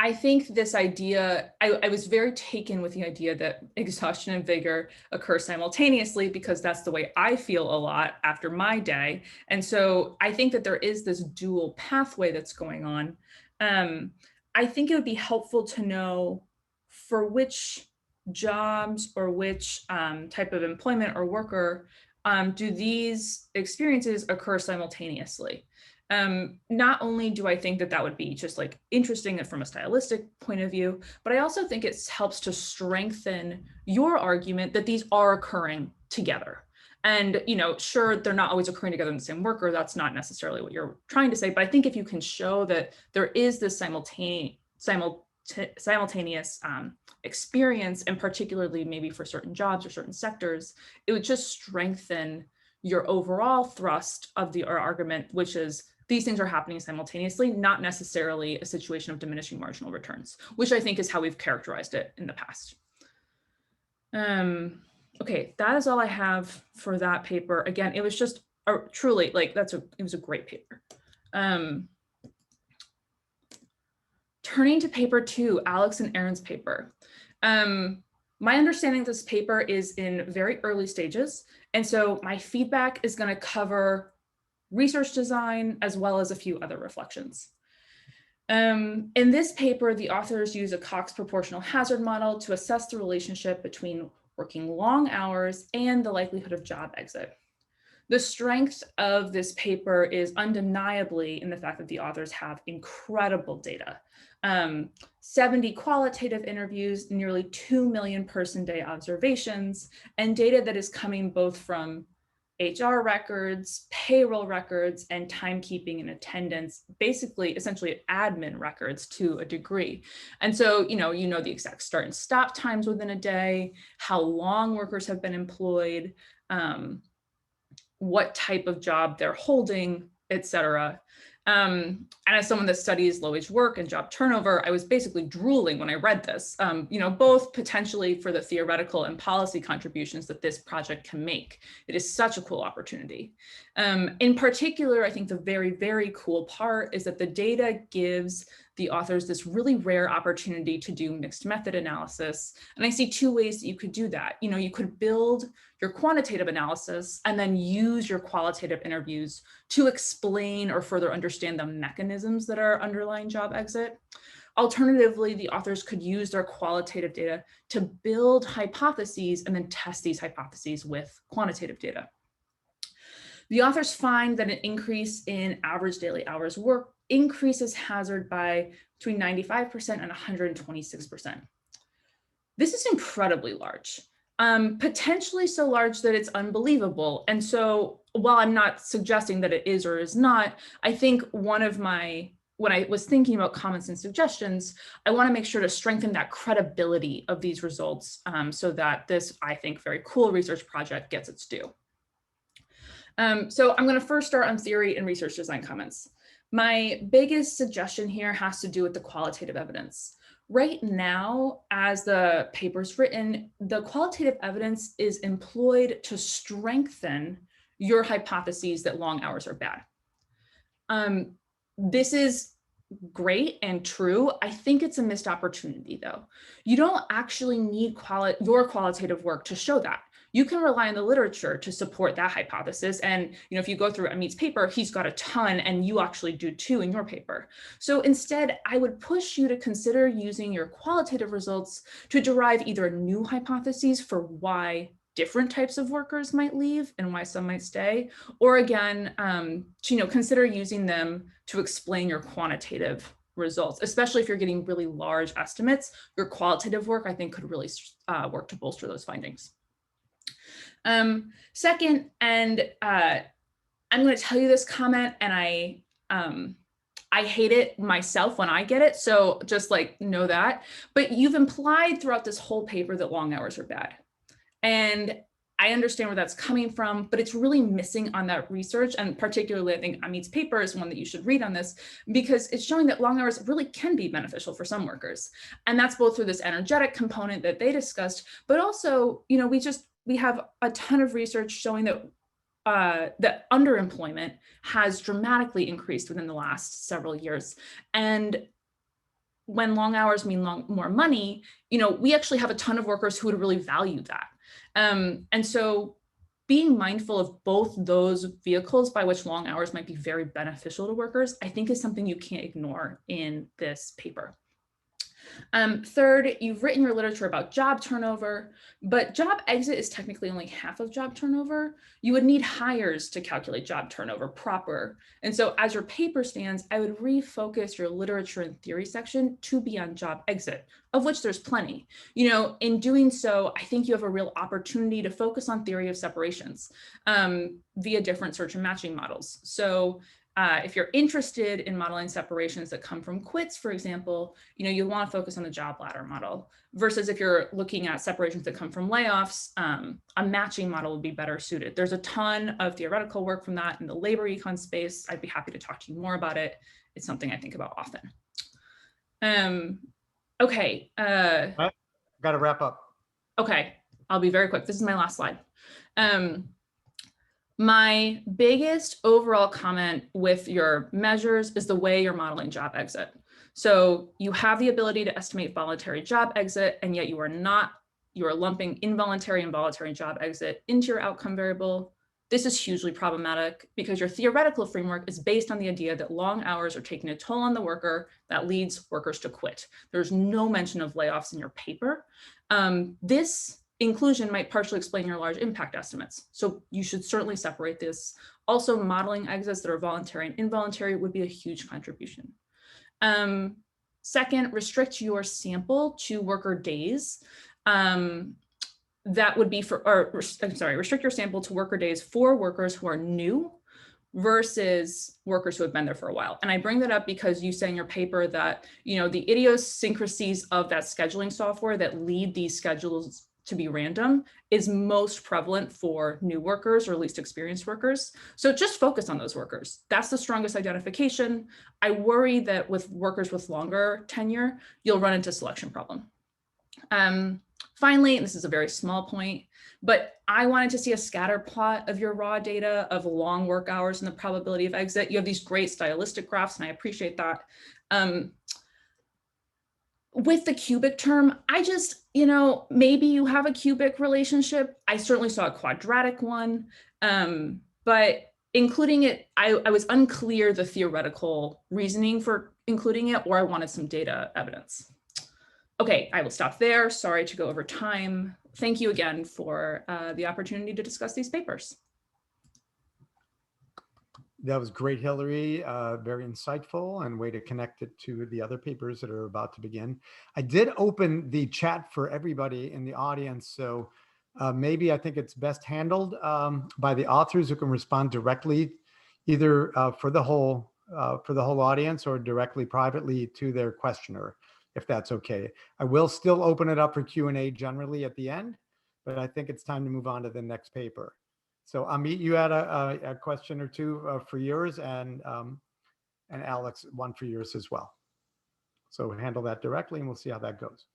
S5: I think this idea, I was very taken with the idea that exhaustion and vigor occur simultaneously, because that's the way I feel a lot after my day. And so I think that there is this dual pathway that's going on. I think it would be helpful to know for which jobs or which type of employment or worker do these experiences occur simultaneously. Not only do I think that would be just like interesting from a stylistic point of view, but I also think it helps to strengthen your argument that these are occurring together. And, sure, they're not always occurring together in the same worker. That's not necessarily what you're trying to say. But I think if you can show that there is this simultaneous experience, and particularly maybe for certain jobs or certain sectors, it would just strengthen your overall thrust of our argument, which is these things are happening simultaneously, not necessarily a situation of diminishing marginal returns, which I think is how we've characterized it in the past. Okay, that is all I have for that paper. Again, it was just truly like it was a great paper. Turning to paper 2, Alex and Erin's paper. My understanding of this paper is in very early stages. And so my feedback is going to cover research design as well as a few other reflections. In this paper, the authors use a Cox proportional hazard model to assess the relationship between working long hours and the likelihood of job exit. The strength of this paper is undeniably in the fact that the authors have incredible data. 70 qualitative interviews, nearly 2 million person-day observations, and data that is coming both from HR records, payroll records, and timekeeping and attendance, basically, essentially admin records to a degree. And so, you know the exact start and stop times within a day, how long workers have been employed, what type of job they're holding, et cetera. And as someone that studies low-wage work and job turnover, I was basically drooling when I read this, both potentially for the theoretical and policy contributions that this project can make. It is such a cool opportunity. In particular, I think the very, very cool part is that the data gives the authors this really rare opportunity to do mixed method analysis. And I see two ways that you could do that. You could build your quantitative analysis and then use your qualitative interviews to explain or further understand the mechanisms that are underlying job exit. Alternatively, the authors could use their qualitative data to build hypotheses and then test these hypotheses with quantitative data. The authors find that an increase in average daily hours worked increases hazard by between 95% and 126%. This is incredibly large, potentially so large that it's unbelievable. And so while I'm not suggesting that it is or is not, I think when I was thinking about comments and suggestions, I want to make sure to strengthen that credibility of these results so that this, I think, very cool research project gets its due. So I'm going to first start on theory and research design comments. My biggest suggestion here has to do with the qualitative evidence. Right now, as the paper's written, the qualitative evidence is employed to strengthen your hypotheses that long hours are bad. This is great and true. I think it's a missed opportunity though. You don't actually need your qualitative work to show that. You can rely on the literature to support that hypothesis. And if you go through Amit's paper, he's got a ton and you actually do too in your paper. So instead, I would push you to consider using your qualitative results to derive either new hypotheses for why different types of workers might leave and why some might stay, or again, to consider using them to explain your quantitative results, especially if you're getting really large estimates. Your qualitative work, I think, could really work to bolster those findings. Second, and I'm going to tell you this comment, and I hate it myself when I get it, so just know that, but you've implied throughout this whole paper that long hours are bad. And I understand where that's coming from, but it's really missing on that research. And particularly, I think Amit's paper is one that you should read on this, because it's showing that long hours really can be beneficial for some workers. And that's both through this energetic component that they discussed, but also, we have a ton of research showing that that underemployment has dramatically increased within the last several years. And when long hours mean more money, we actually have a ton of workers who would really value that. And so being mindful of both those vehicles by which long hours might be very beneficial to workers, I think is something you can't ignore in this paper. Third, you've written your literature about job turnover, but job exit is technically only half of job turnover. You would need hires to calculate job turnover proper. And so as your paper stands, I would refocus your literature and theory section to be on job exit, of which there's plenty. In doing so, I think you have a real opportunity to focus on theory of separations via different search and matching models. So if you're interested in modeling separations that come from quits, for example, you want to focus on the job ladder model, versus if you're looking at separations that come from layoffs, a matching model would be better suited. There's a ton of theoretical work from that in the labor econ space. I'd be happy to talk to you more about it. It's something I think about often. Okay.
S1: Got to wrap up.
S5: Okay, I'll be very quick. This is my last slide. My biggest overall comment with your measures is the way you're modeling job exit. So you have the ability to estimate voluntary job exit, and yet you are lumping involuntary and voluntary job exit into your outcome variable. This is hugely problematic because your theoretical framework is based on the idea that long hours are taking a toll on the worker that leads workers to quit. There's no mention of layoffs in your paper. This inclusion might partially explain your large impact estimates. So you should certainly separate this. Also, modeling exits that are voluntary and involuntary would be a huge contribution. Second, restrict your sample to worker days. That would be restrict your sample to worker days for workers who are new versus workers who have been there for a while. And I bring that up because you say in your paper that, the idiosyncrasies of that scheduling software that lead these schedules to be random is most prevalent for new workers or least experienced workers. So just focus on those workers. That's the strongest identification. I worry that with workers with longer tenure, you'll run into a selection problem. Finally, and this is a very small point, but I wanted to see a scatter plot of your raw data of long work hours and the probability of exit. You have these great stylistic graphs, and I appreciate that. With the cubic term, I just, maybe you have a cubic relationship. I certainly saw a quadratic one, but including it, I was unclear the theoretical reasoning for including it, or I wanted some data evidence. Okay, I will stop there. Sorry to go over time. Thank you again for the opportunity to discuss these papers.
S1: That was great, Hillary. Very insightful and way to connect it to the other papers that are about to begin. I did open the chat for everybody in the audience, so maybe I think it's best handled by the authors who can respond directly, either for the whole audience or directly privately to their questioner, if that's okay. I will still open it up for Q&A generally at the end, but I think it's time to move on to the next paper. So Amit, you had a question or two for yours, and Alex, one for yours as well. So handle that directly, and we'll see how that goes.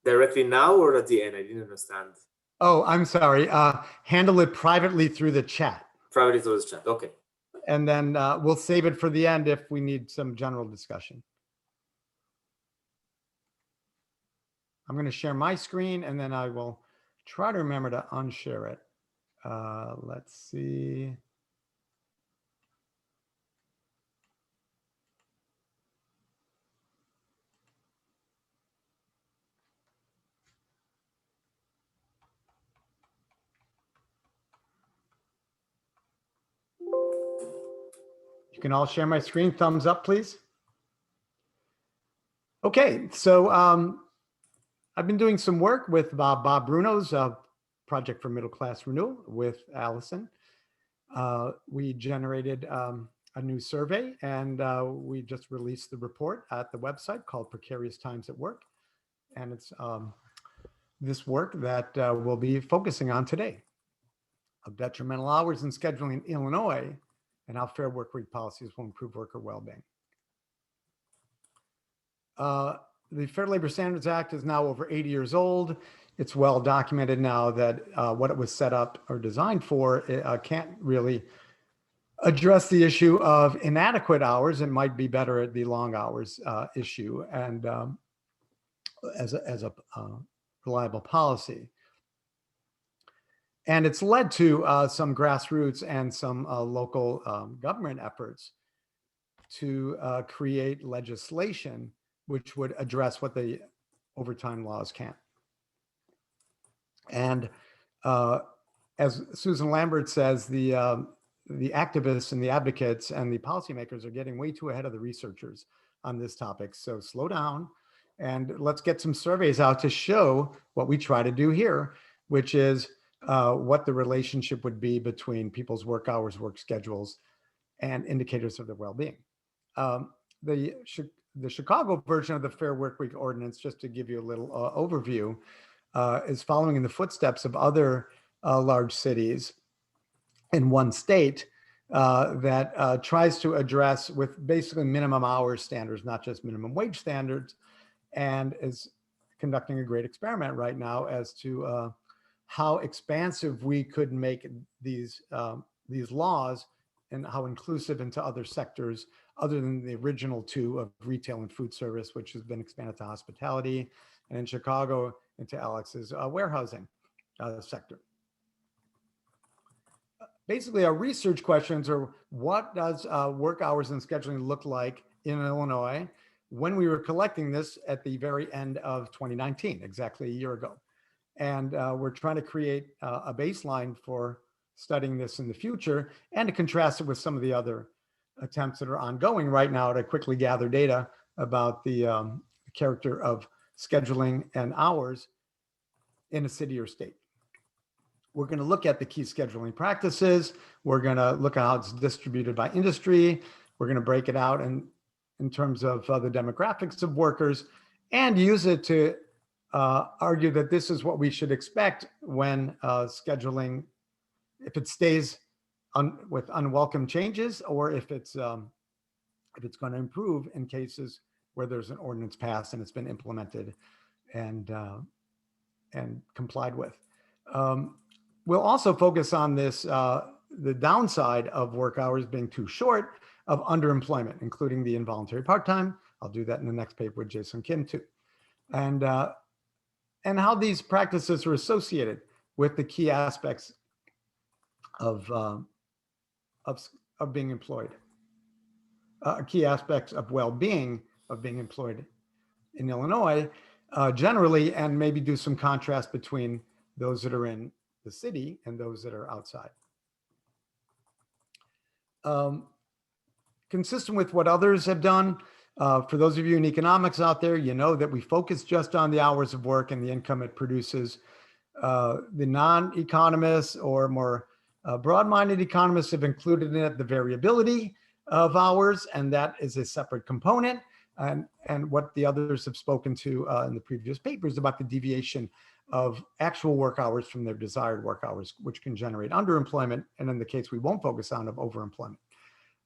S2: Directly now or at the end? I didn't understand.
S1: Oh, I'm sorry. Handle it privately through the chat.
S2: Private is chat. Okay.
S1: And then we'll save it for the end if we need some general discussion. I'm going to share my screen and then I will try to remember to unshare it. Let's see. You can all share my screen. Thumbs up, please. Okay, so I've been doing some work with Bob Bruno's Project for Middle Class Renewal with Alison. We generated a new survey and we just released the report at the website called Precarious Times at Work. And it's this work that we'll be focusing on today, of detrimental hours and scheduling in Illinois and how fair work week policies will improve worker well-being. The Fair Labor Standards Act is now over 80 years old. It's well documented now that what it was set up or designed for can't really address the issue of inadequate hours. It might be better at the long hours issue and as a reliable policy. And it's led to some grassroots and some local government efforts to create legislation which would address what the overtime laws can't. And as Susan Lambert says, the activists and the advocates and the policymakers are getting way too ahead of the researchers on this topic. So slow down and let's get some surveys out to show what we try to do here, which is what the relationship would be between people's work hours, work schedules, and indicators of their well-being. The Chicago version of the Fair Workweek Ordinance, just to give you a little overview, is following in the footsteps of other large cities in one state that tries to address with basically minimum hours standards, not just minimum wage standards, and is conducting a great experiment right now as to how expansive we could make these laws and how inclusive into other sectors other than the original two of retail and food service, which has been expanded to hospitality, and in Chicago into Alex's warehousing sector. Basically, our research questions are: what does work hours and scheduling look like in Illinois when we were collecting this at the very end of 2019, exactly a year ago? And we're trying to create a baseline for studying this in the future and to contrast it with some of the other attempts that are ongoing right now to quickly gather data about the character of scheduling and hours in a city or state. We're going to look at the key scheduling practices. We're going to look at how it's distributed by industry. We're going to break it out in terms of the demographics of workers and use it to argue that this is what we should expect when scheduling, if it stays with unwelcome changes, or if it's going to improve in cases where there's an ordinance passed and it's been implemented and complied with. We'll also focus on this, the downside of work hours being too short, of underemployment, including the involuntary part-time. I'll do that in the next paper with Jason Kim too. And how these practices are associated with the key aspects of being employed, key aspects of well-being of being employed in Illinois generally, and maybe do some contrast between those that are in the city and those that are outside. Consistent with what others have done, for those of you in economics out there, you know that we focus just on the hours of work and the income it produces. The non-economists or more broad-minded economists have included in it the variability of hours, and that is a separate component. And what the others have spoken to in the previous papers about the deviation of actual work hours from their desired work hours, which can generate underemployment, and in the case we won't focus on, of overemployment.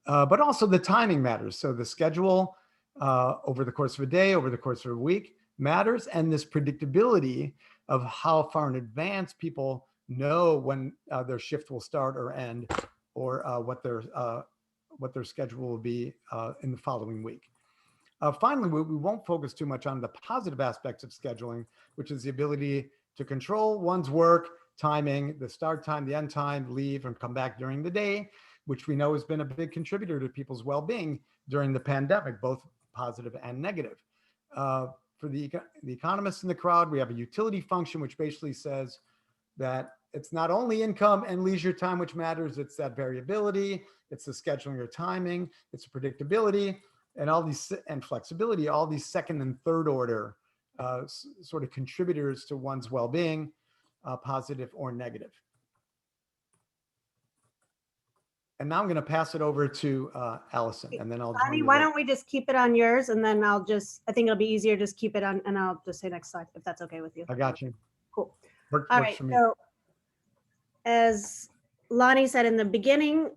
S1: But also the timing matters. So the schedule over the course of a day, over the course of a week matters, and this predictability of how far in advance people know when their shift will start or end, or what their schedule will be in the following week. Finally, we won't focus too much on the positive aspects of scheduling, which is the ability to control one's work, timing, the start time, the end time, leave, and come back during the day, which we know has been a big contributor to people's well-being during the pandemic, both positive and negative. For the economists in the crowd, we have a utility function, which basically says that it's not only income and leisure time which matters, it's that variability, it's the scheduling or timing, it's the predictability, and all these, and flexibility, all these second and third order sort of contributors to one's well-being, positive or negative. And now I'm going to pass it over to Alison, and then I'll join
S6: Lonnie,
S1: you
S6: why
S1: later.
S6: don't we just keep it on yours, and then I think it'll be easier, just keep it on, and I'll just say next slide, if that's okay with you.
S1: I got you.
S6: Cool.
S1: Works
S6: All right,
S1: for me.
S6: so as Lonnie said in the beginning,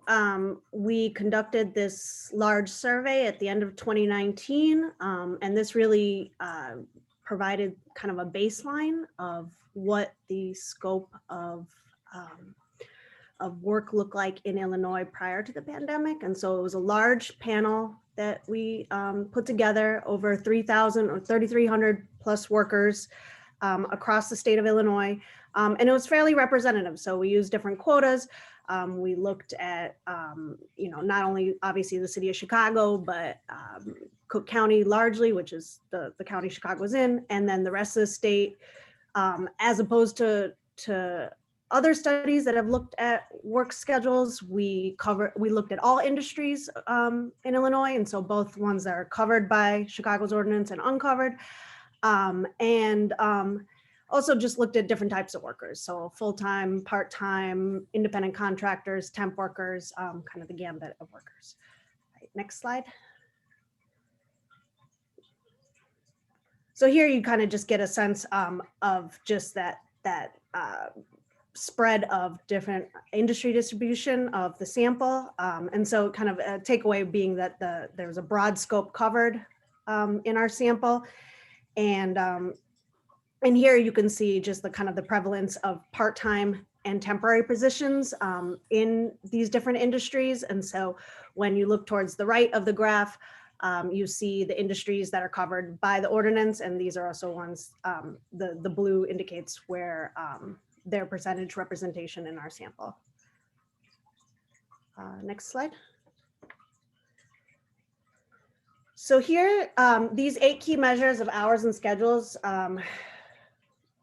S6: we conducted this large survey at the end of 2019, and this really provided kind of a baseline of what the scope of work looked like in Illinois prior to the pandemic. And so it was a large panel that we put together, over 3,000 or 3,300 plus workers across the state of Illinois. And it was fairly representative. So we used different quotas. We looked at, not only obviously the city of Chicago, but Cook County largely, which is the county Chicago's in, and then the rest of the state, as opposed to other studies that have looked at work schedules. We looked at all industries in Illinois, and so both ones that are covered by Chicago's ordinance and uncovered, and also just looked at different types of workers, so full-time, part-time, independent contractors, temp workers, kind of the gambit of workers. Right, next slide. So here you kind of just get a sense of just that spread of different industry distribution of the sample. And so kind of a takeaway being that there's a broad scope covered in our sample. And here you can see just the kind of the prevalence of part-time and temporary positions in these different industries. And so when you look towards the right of the graph, you see the industries that are covered by the ordinance. And these are also ones, the blue indicates where their percentage representation in our sample. Next slide. So here, these 8 key measures of hours and schedules,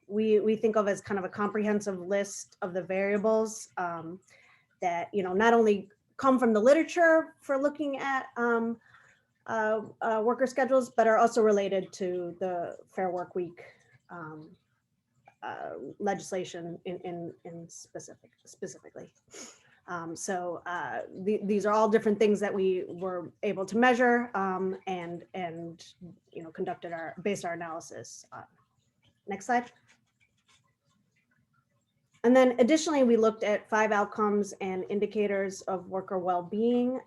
S6: we think of as kind of a comprehensive list of the variables that, not only come from the literature for looking at worker schedules, but are also related to the Fair Work Week legislation in specifically. These are all different things that we were able to measure and based our analysis. Next slide. And then additionally, we looked at 5 outcomes and indicators of worker well-being.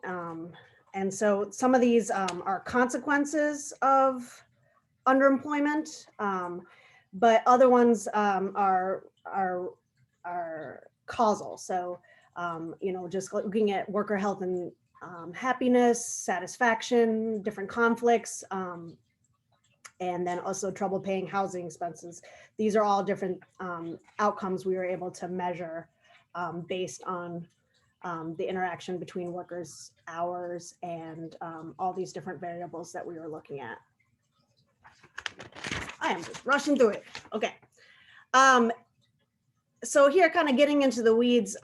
S6: And so some of these are consequences of underemployment, but other ones are causal. So, just looking at worker health and happiness, satisfaction, different conflicts, and then also trouble paying housing expenses. These are all different outcomes we were able to measure based on the interaction between workers' hours and all these different variables that we were looking at. I am just rushing through it. Okay. So here, kind of getting into the weeds,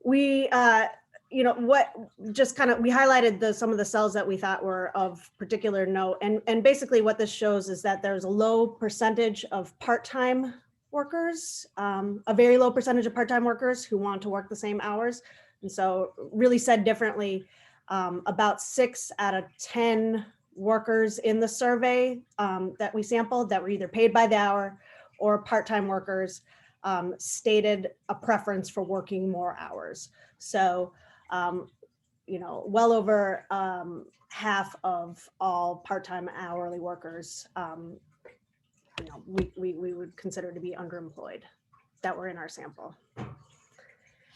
S6: we highlighted some of the cells that we thought were of particular note. And basically what this shows is that there's a low percentage of part-time workers, a very low percentage of part-time workers who want to work the same hours. And so really said differently, about 6 out of 10 workers in the survey that we sampled that were either paid by the hour or part-time workers stated a preference for working more hours. So, well over half of all part-time hourly workers, we would consider to be underemployed that were in our sample.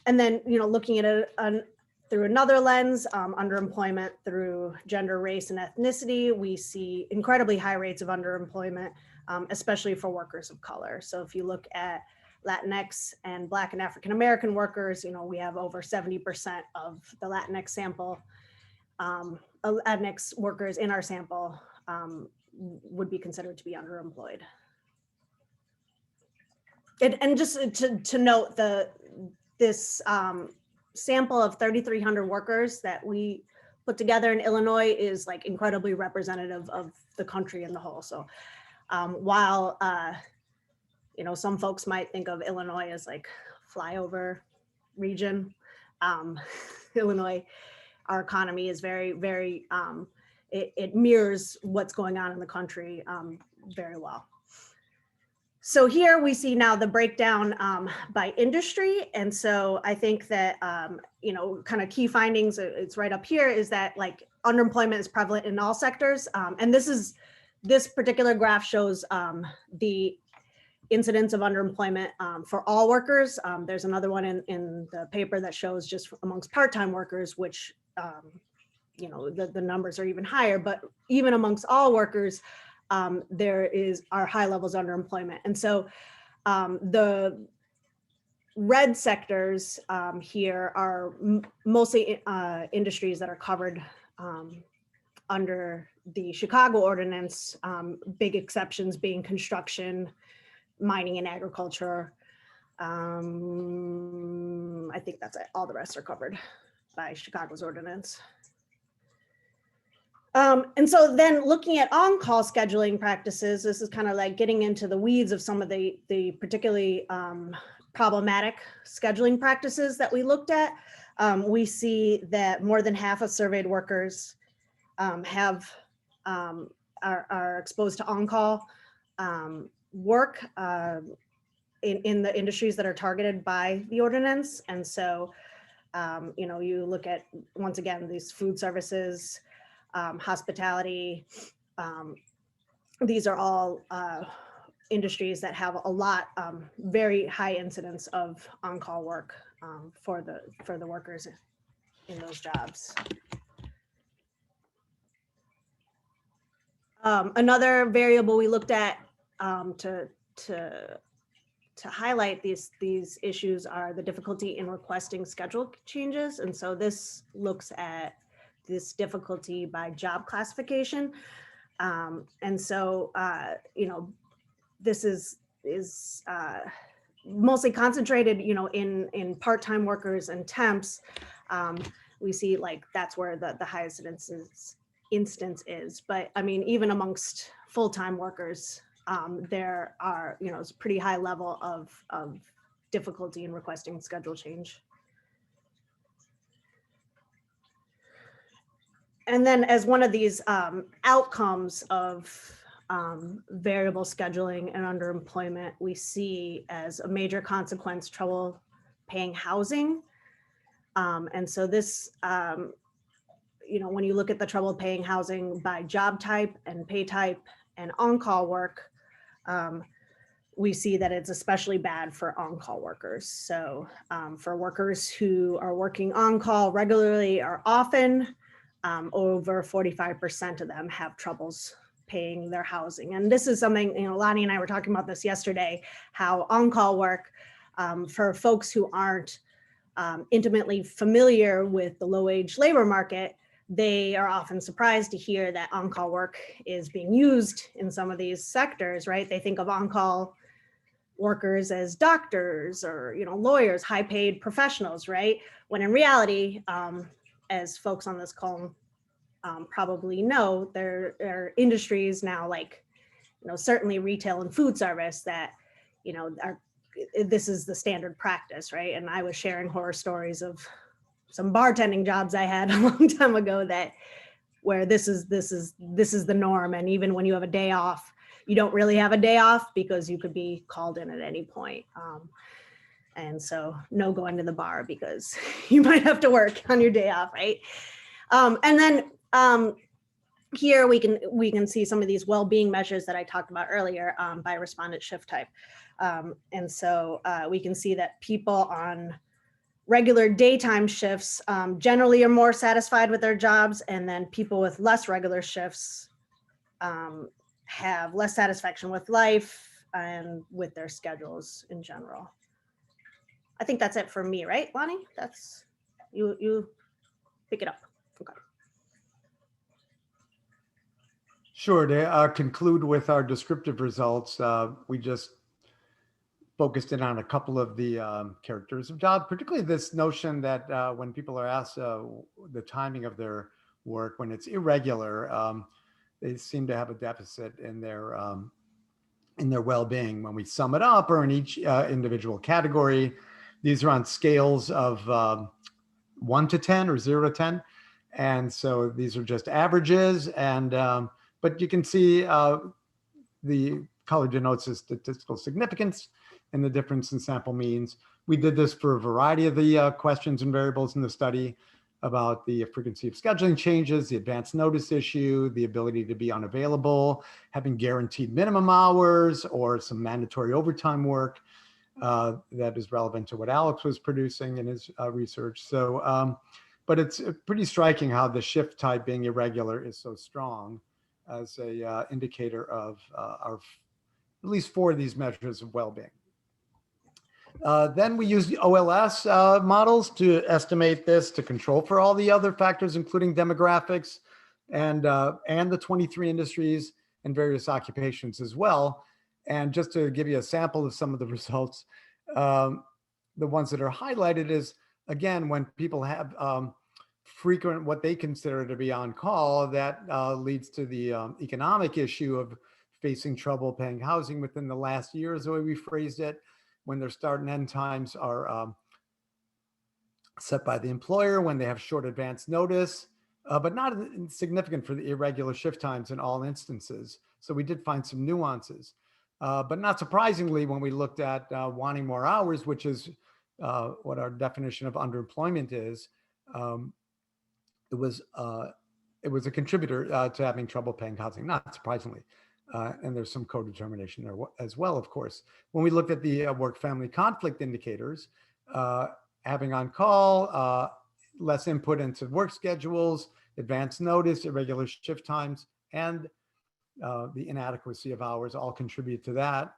S6: And then, looking at it through another lens, underemployment through gender, race, and ethnicity, we see incredibly high rates of underemployment, especially for workers of color. So if you look at Latinx and Black and African American workers, we have over 70% of the Latinx sample, Latinx workers in our sample would be considered to be underemployed. And just to note, this sample of 3,300 workers that we put together in Illinois is like incredibly representative of the country in the whole. So while some folks might think of Illinois as like flyover region, Illinois, our economy is very, very, it mirrors what's going on in the country very well. So here we see now the breakdown by industry. And so I think that, kind of key findings, it's right up here, is that like underemployment is prevalent in all sectors. And this particular graph shows the incidence of underemployment for all workers. There's another one in the paper that shows just amongst part-time workers, which, the numbers are even higher, but even amongst all workers, there are high levels of underemployment. And so the red sectors here are mostly industries that are covered under the Chicago ordinance, big exceptions being construction, mining, and agriculture. I think that's it. All the rest are covered by Chicago's ordinance. And so then looking at on-call scheduling practices, this is kind of like getting into the weeds of some of the particularly problematic scheduling practices that we looked at. We see that more than half of surveyed workers are exposed to on-call work in the industries that are targeted by the ordinance. And so, you look at, once again, these food services, hospitality, these are all industries that have a lot, very high incidence of on-call work for the workers in those jobs. Another variable we looked at to highlight these issues are the difficulty in requesting schedule changes. And so this looks at this difficulty by job classification. And so, this is mostly concentrated, in part-time workers and temps. We see like that's where the highest instance is. But I mean, even amongst full-time workers, there are, it's a pretty high level of difficulty in requesting schedule change. And then as one of these outcomes of variable scheduling and underemployment, we see as a major consequence trouble paying housing. And so this, when you look at the trouble paying housing by job type and pay type and on-call work, we see that it's especially bad for on-call workers. So for workers who are working on-call regularly or often, over 45% of them have troubles paying their housing. And this is something, Lonnie and I were talking about this yesterday, how on-call work for folks who aren't intimately familiar with the low-wage labor market, they are often surprised to hear that on-call work is being used in some of these sectors, right? They think of on-call workers as doctors or, lawyers, high-paid professionals, right? When in reality, as folks on this call probably know, there are industries now like, certainly retail and food service that, this is the standard practice, right? And I was sharing horror stories of some bartending jobs I had a long time ago where this is the norm. And even when you have a day off, you don't really have a day off because you could be called in at any point. And so no going to the bar because you might have to work on your day off, right? And then here we can see some of these well-being measures that I talked about earlier by respondent shift type. And so we can see that people on regular daytime shifts generally are more satisfied with their jobs, and then people with less regular shifts have less satisfaction with life and with their schedules in general. I think that's it for me, right, Lonnie? That's you pick it up. Okay.
S1: Sure. To conclude with our descriptive results, we just focused in on a couple of the characters of job, particularly this notion that when people are asked the timing of their work, when it's irregular, they seem to have a deficit in their well-being. When we sum it up, or in each individual category, these are on scales of 1 to 10 or 0 to 10. And so these are just averages. And but you can see the color denotes the statistical significance and the difference in sample means. We did this for a variety of the questions and variables in the study about the frequency of scheduling changes, the advance notice issue, the ability to be unavailable, having guaranteed minimum hours, or some mandatory overtime work that is relevant to what Alex was producing in his research. So, but it's pretty striking how the shift type being irregular is so strong as a indicator of our, at least 4 of these measures of well-being. Then we use the OLS models to estimate this, to control for all the other factors, including demographics and the 23 industries and various occupations as well. And just to give you a sample of some of the results, the ones that are highlighted is, again, when people have frequent, what they consider to be on call, that leads to the economic issue of facing trouble paying housing within the last year, is the way we phrased it, when their start and end times are set by the employer, when they have short advance notice, but not significant for the irregular shift times in all instances. So we did find some nuances. But not surprisingly, when we looked at wanting more hours, which is what our definition of underemployment is, it was a contributor to having trouble paying housing, not surprisingly. And there's some co-determination there as well, of course. When we looked at the work-family conflict indicators, having on call, less input into work schedules, advance notice, irregular shift times, and the inadequacy of hours all contribute to that,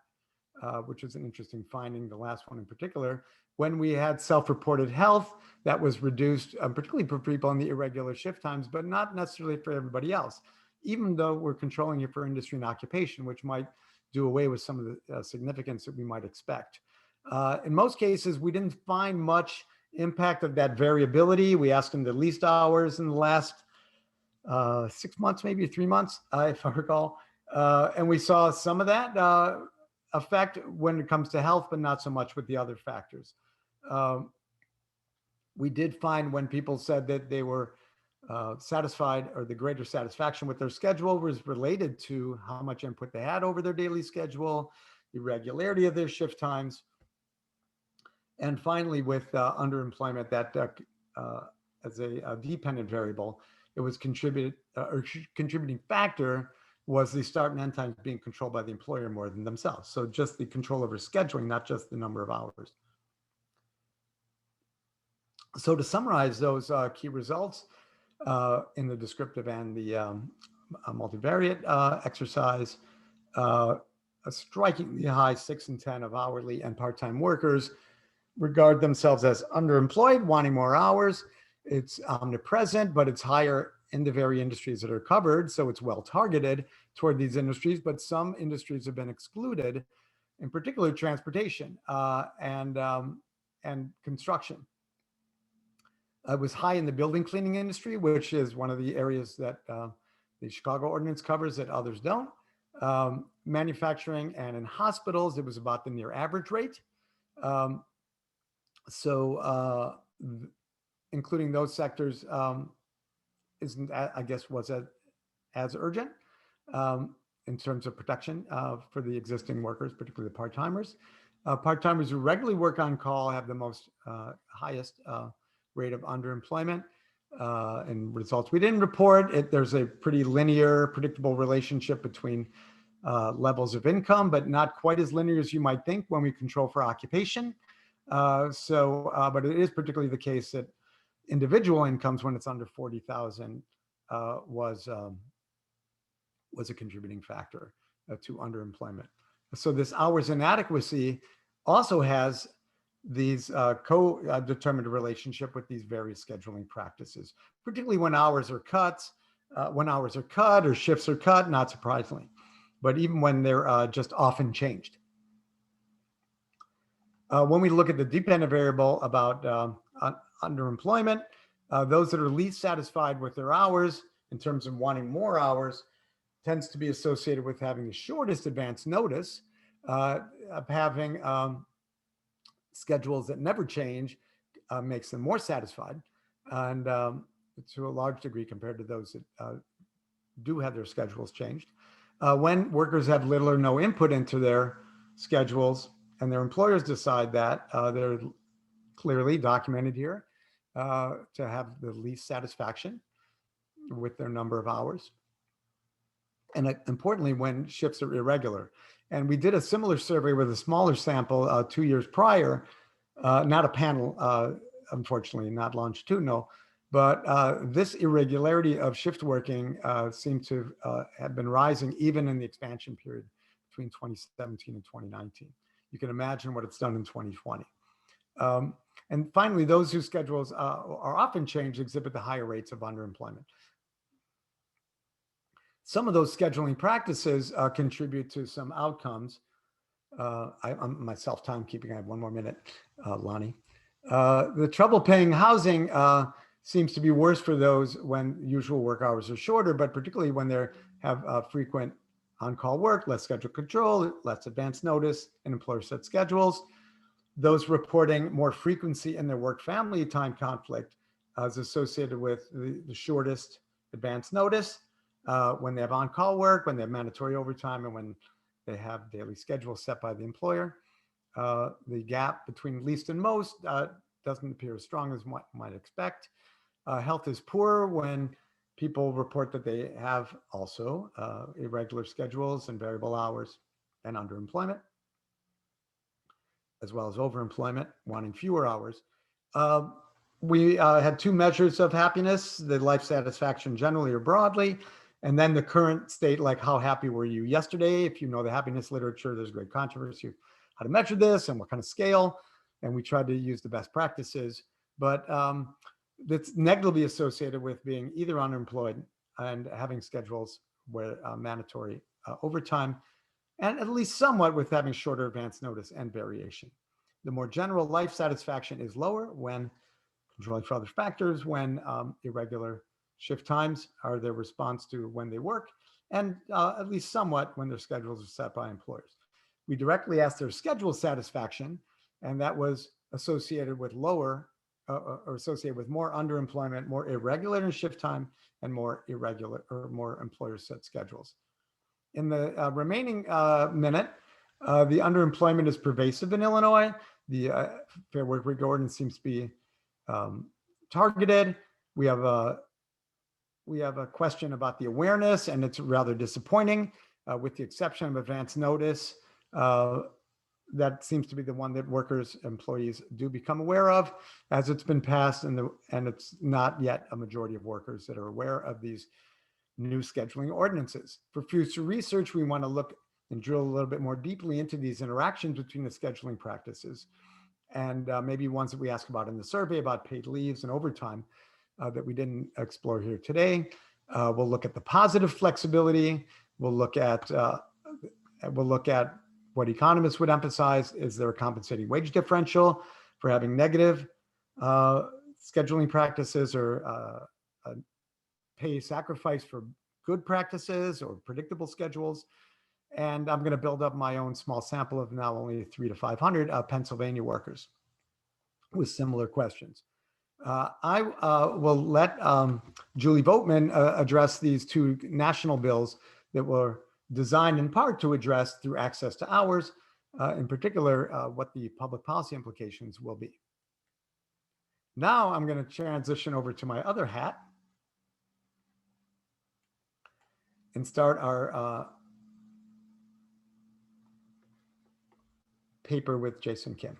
S1: which is an interesting finding, the last one in particular. When we had self-reported health, that was reduced, particularly for people in the irregular shift times, but not necessarily for everybody else, even though we're controlling it for industry and occupation, which might do away with some of the significance that we might expect. In most cases, we didn't find much impact of that variability. We asked them the least hours in the last 6 months, maybe 3 months, if I recall. And we saw some of that effect when it comes to health, but not so much with the other factors. We did find when people said that they were satisfied, or the greater satisfaction with their schedule was related to how much input they had over their daily schedule, the regularity of their shift times. And finally, with underemployment, that as a dependent variable, it was contributing factor was the start and end times being controlled by the employer more than themselves. So just the control over scheduling, not just the number of hours. So to summarize those key results in the descriptive and the multivariate exercise, a strikingly high 6 and 10 of hourly and part-time workers regard themselves as underemployed, wanting more hours. It's omnipresent, but it's higher in the very industries that are covered. So it's well targeted toward these industries, but some industries have been excluded, in particular transportation and construction. It was high in the building cleaning industry, which is one of the areas that the Chicago ordinance covers that others don't. Manufacturing and in hospitals, it was about the near average rate. Including those sectors isn't, I guess, was as urgent in terms of protection for the existing workers, particularly the part-timers. Part-timers who regularly work on call have the most highest rate of underemployment and results. We didn't report it. There's a pretty linear, predictable relationship between levels of income, but not quite as linear as you might think when we control for occupation. But it is particularly the case that individual incomes, when it's under 40,000, was a contributing factor to underemployment. So this hours inadequacy also has these co-determined relationship with these various scheduling practices, particularly when hours are cut or shifts are cut, not surprisingly, but even when they're just often changed. When we look at the dependent variable about underemployment, those that are least satisfied with their hours in terms of wanting more hours tends to be associated with having the shortest advance notice, of having schedules that never change makes them more satisfied, and to a large degree compared to those that do have their schedules changed. When workers have little or no input into their schedules and their employers decide that, they're clearly documented here to have the least satisfaction with their number of hours. And importantly, when shifts are irregular. And we did a similar survey with a smaller sample 2 years prior, not a panel, unfortunately, not longitudinal, but this irregularity of shift working seemed to have been rising even in the expansion period between 2017 and 2019. You can imagine what it's done in 2020. And finally, those whose schedules are often changed exhibit the higher rates of underemployment. Some of those scheduling practices contribute to some outcomes. I'm myself timekeeping. I have 1 more minute, Lonnie. The trouble paying housing seems to be worse for those when usual work hours are shorter, but particularly when they have frequent on-call work, less schedule control, less advance notice, and employer set schedules. Those reporting more frequency in their work-family time conflict is associated with the shortest advance notice, when they have on-call work, when they have mandatory overtime, and when they have daily schedules set by the employer. The gap between least and most doesn't appear as strong as one might expect. Health is poor when people report that they have also irregular schedules and variable hours and underemployment, as well as overemployment, wanting fewer hours. We had 2 measures of happiness, the life satisfaction generally or broadly, and then the current state, like how happy were you yesterday? If you know the happiness literature, there's great controversy of how to measure this and what kind of scale. And we tried to use the best practices, but that's negatively associated with being either unemployed and having schedules where mandatory overtime, and at least somewhat with having shorter advance notice and variation. The more general life satisfaction is lower when controlling for other factors, when irregular shift times are their response to when they work, and at least somewhat when their schedules are set by employers. We directly asked their schedule satisfaction, and that was associated with lower or associated with more underemployment, more irregular shift time, and more irregular or more employer set schedules. In the remaining minute, the underemployment is pervasive in Illinois. The Fair Work Week ordinance seems to be targeted. We have a question about the awareness, and it's rather disappointing, with the exception of advance notice. That seems to be the one that workers, employees do become aware of as it's been passed, and it's not yet a majority of workers that are aware of these new scheduling ordinances. For future research, we want to look and drill a little bit more deeply into these interactions between the scheduling practices, and maybe ones that we ask about in the survey about paid leaves and overtime that we didn't explore here today. We'll look at the positive flexibility. We'll look at what economists would emphasize. Is there a compensating wage differential for having negative scheduling practices, or a pay sacrifice for good practices or predictable schedules? And I'm going to build up my own small sample of now only 300 to 500 Pennsylvania workers with similar questions. I will let Julie Voetman address these 2 national bills that were designed in part to address, through access to hours, in particular, what the public policy implications will be. Now I'm going to transition over to my other hat and start our paper with Jason Kim.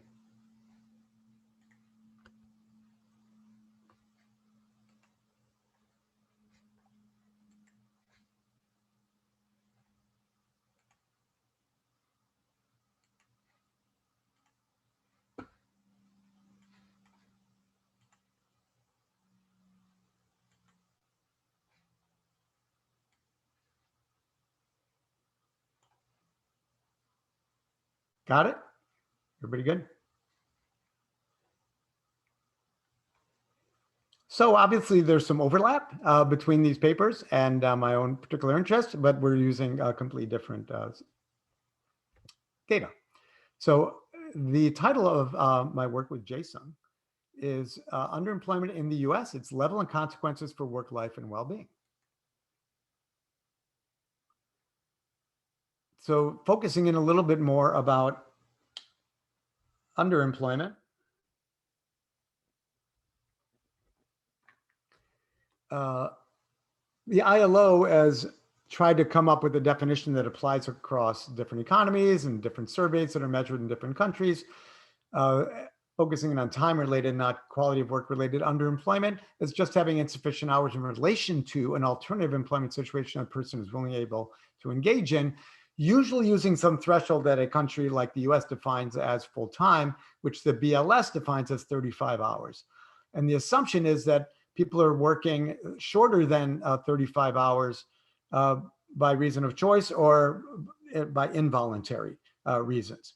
S1: Got it? Everybody good? So obviously there's some overlap between these papers and my own particular interest, but we're using completely different data. So the title of my work with Jason is Underemployment in the US, Its Level and Consequences for Work Life and Well-Being. So focusing in a little bit more about underemployment. The ILO has tried to come up with a definition that applies across different economies and different surveys that are measured in different countries, focusing on time-related, not quality of work-related underemployment is just having insufficient hours in relation to an alternative employment situation a person is willing able to engage in, usually using some threshold that a country like the US defines as full-time, which the BLS defines as 35 hours. And the assumption is that people are working shorter than 35 hours by reason of choice or by involuntary reasons.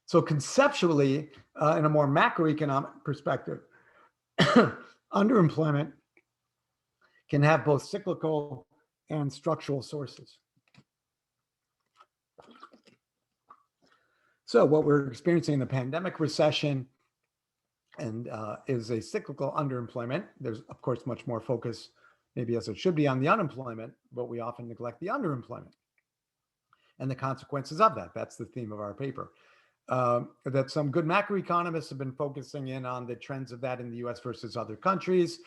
S1: So conceptually, in a more macroeconomic perspective, underemployment can have both cyclical and structural sources. So what we're experiencing in the pandemic recession and is a cyclical underemployment. There's, of course, much more focus, maybe as it should be, on the unemployment, but we often neglect the underemployment and the consequences of that. That's the theme of our paper. That some good macroeconomists have been focusing in on the trends of that in the US versus other countries,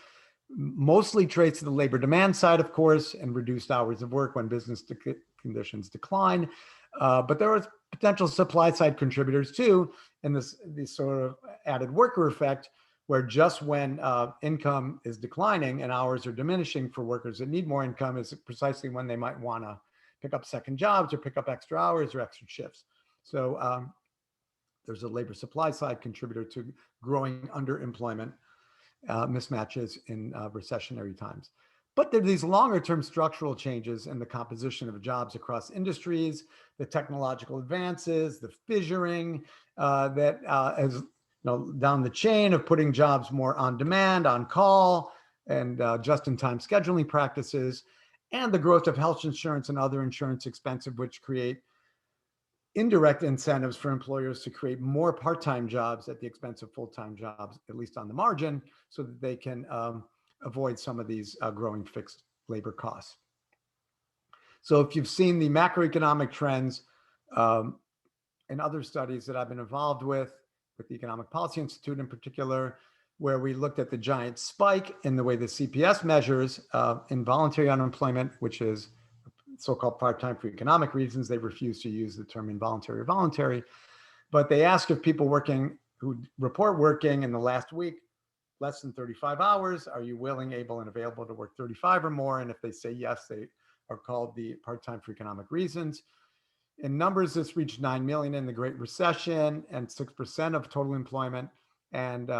S1: mostly traits of the labor demand side, of course, and reduced hours of work when business conditions decline. But there are potential supply side contributors too, and this sort of added worker effect, where just when income is declining and hours are diminishing for workers that need more income is precisely when they might want to pick up second jobs or pick up extra hours or extra shifts. So there's a labor supply side contributor to growing underemployment mismatches in recessionary times. But there are these longer term structural changes in the composition of jobs across industries, the technological advances, the fissuring that is down the chain of putting jobs more on demand, on call, and just-in-time scheduling practices, and the growth of health insurance and other insurance expenses, which create indirect incentives for employers to create more part-time jobs at the expense of full-time jobs, at least on the margin, so that they can avoid some of these growing fixed labor costs. So if you've seen the macroeconomic trends in other studies that I've been involved with the Economic Policy Institute in particular, where we looked at the giant spike in the way the CPS measures involuntary unemployment, which is so-called part-time for economic reasons. They refuse to use the term involuntary or voluntary, but they ask if people who report working in the last week less than 35 hours, are you willing, able, and available to work 35 or more? And if they say yes, they are called the part-time for economic reasons. In numbers, this reached 9 million in the Great Recession and 6% of total employment, and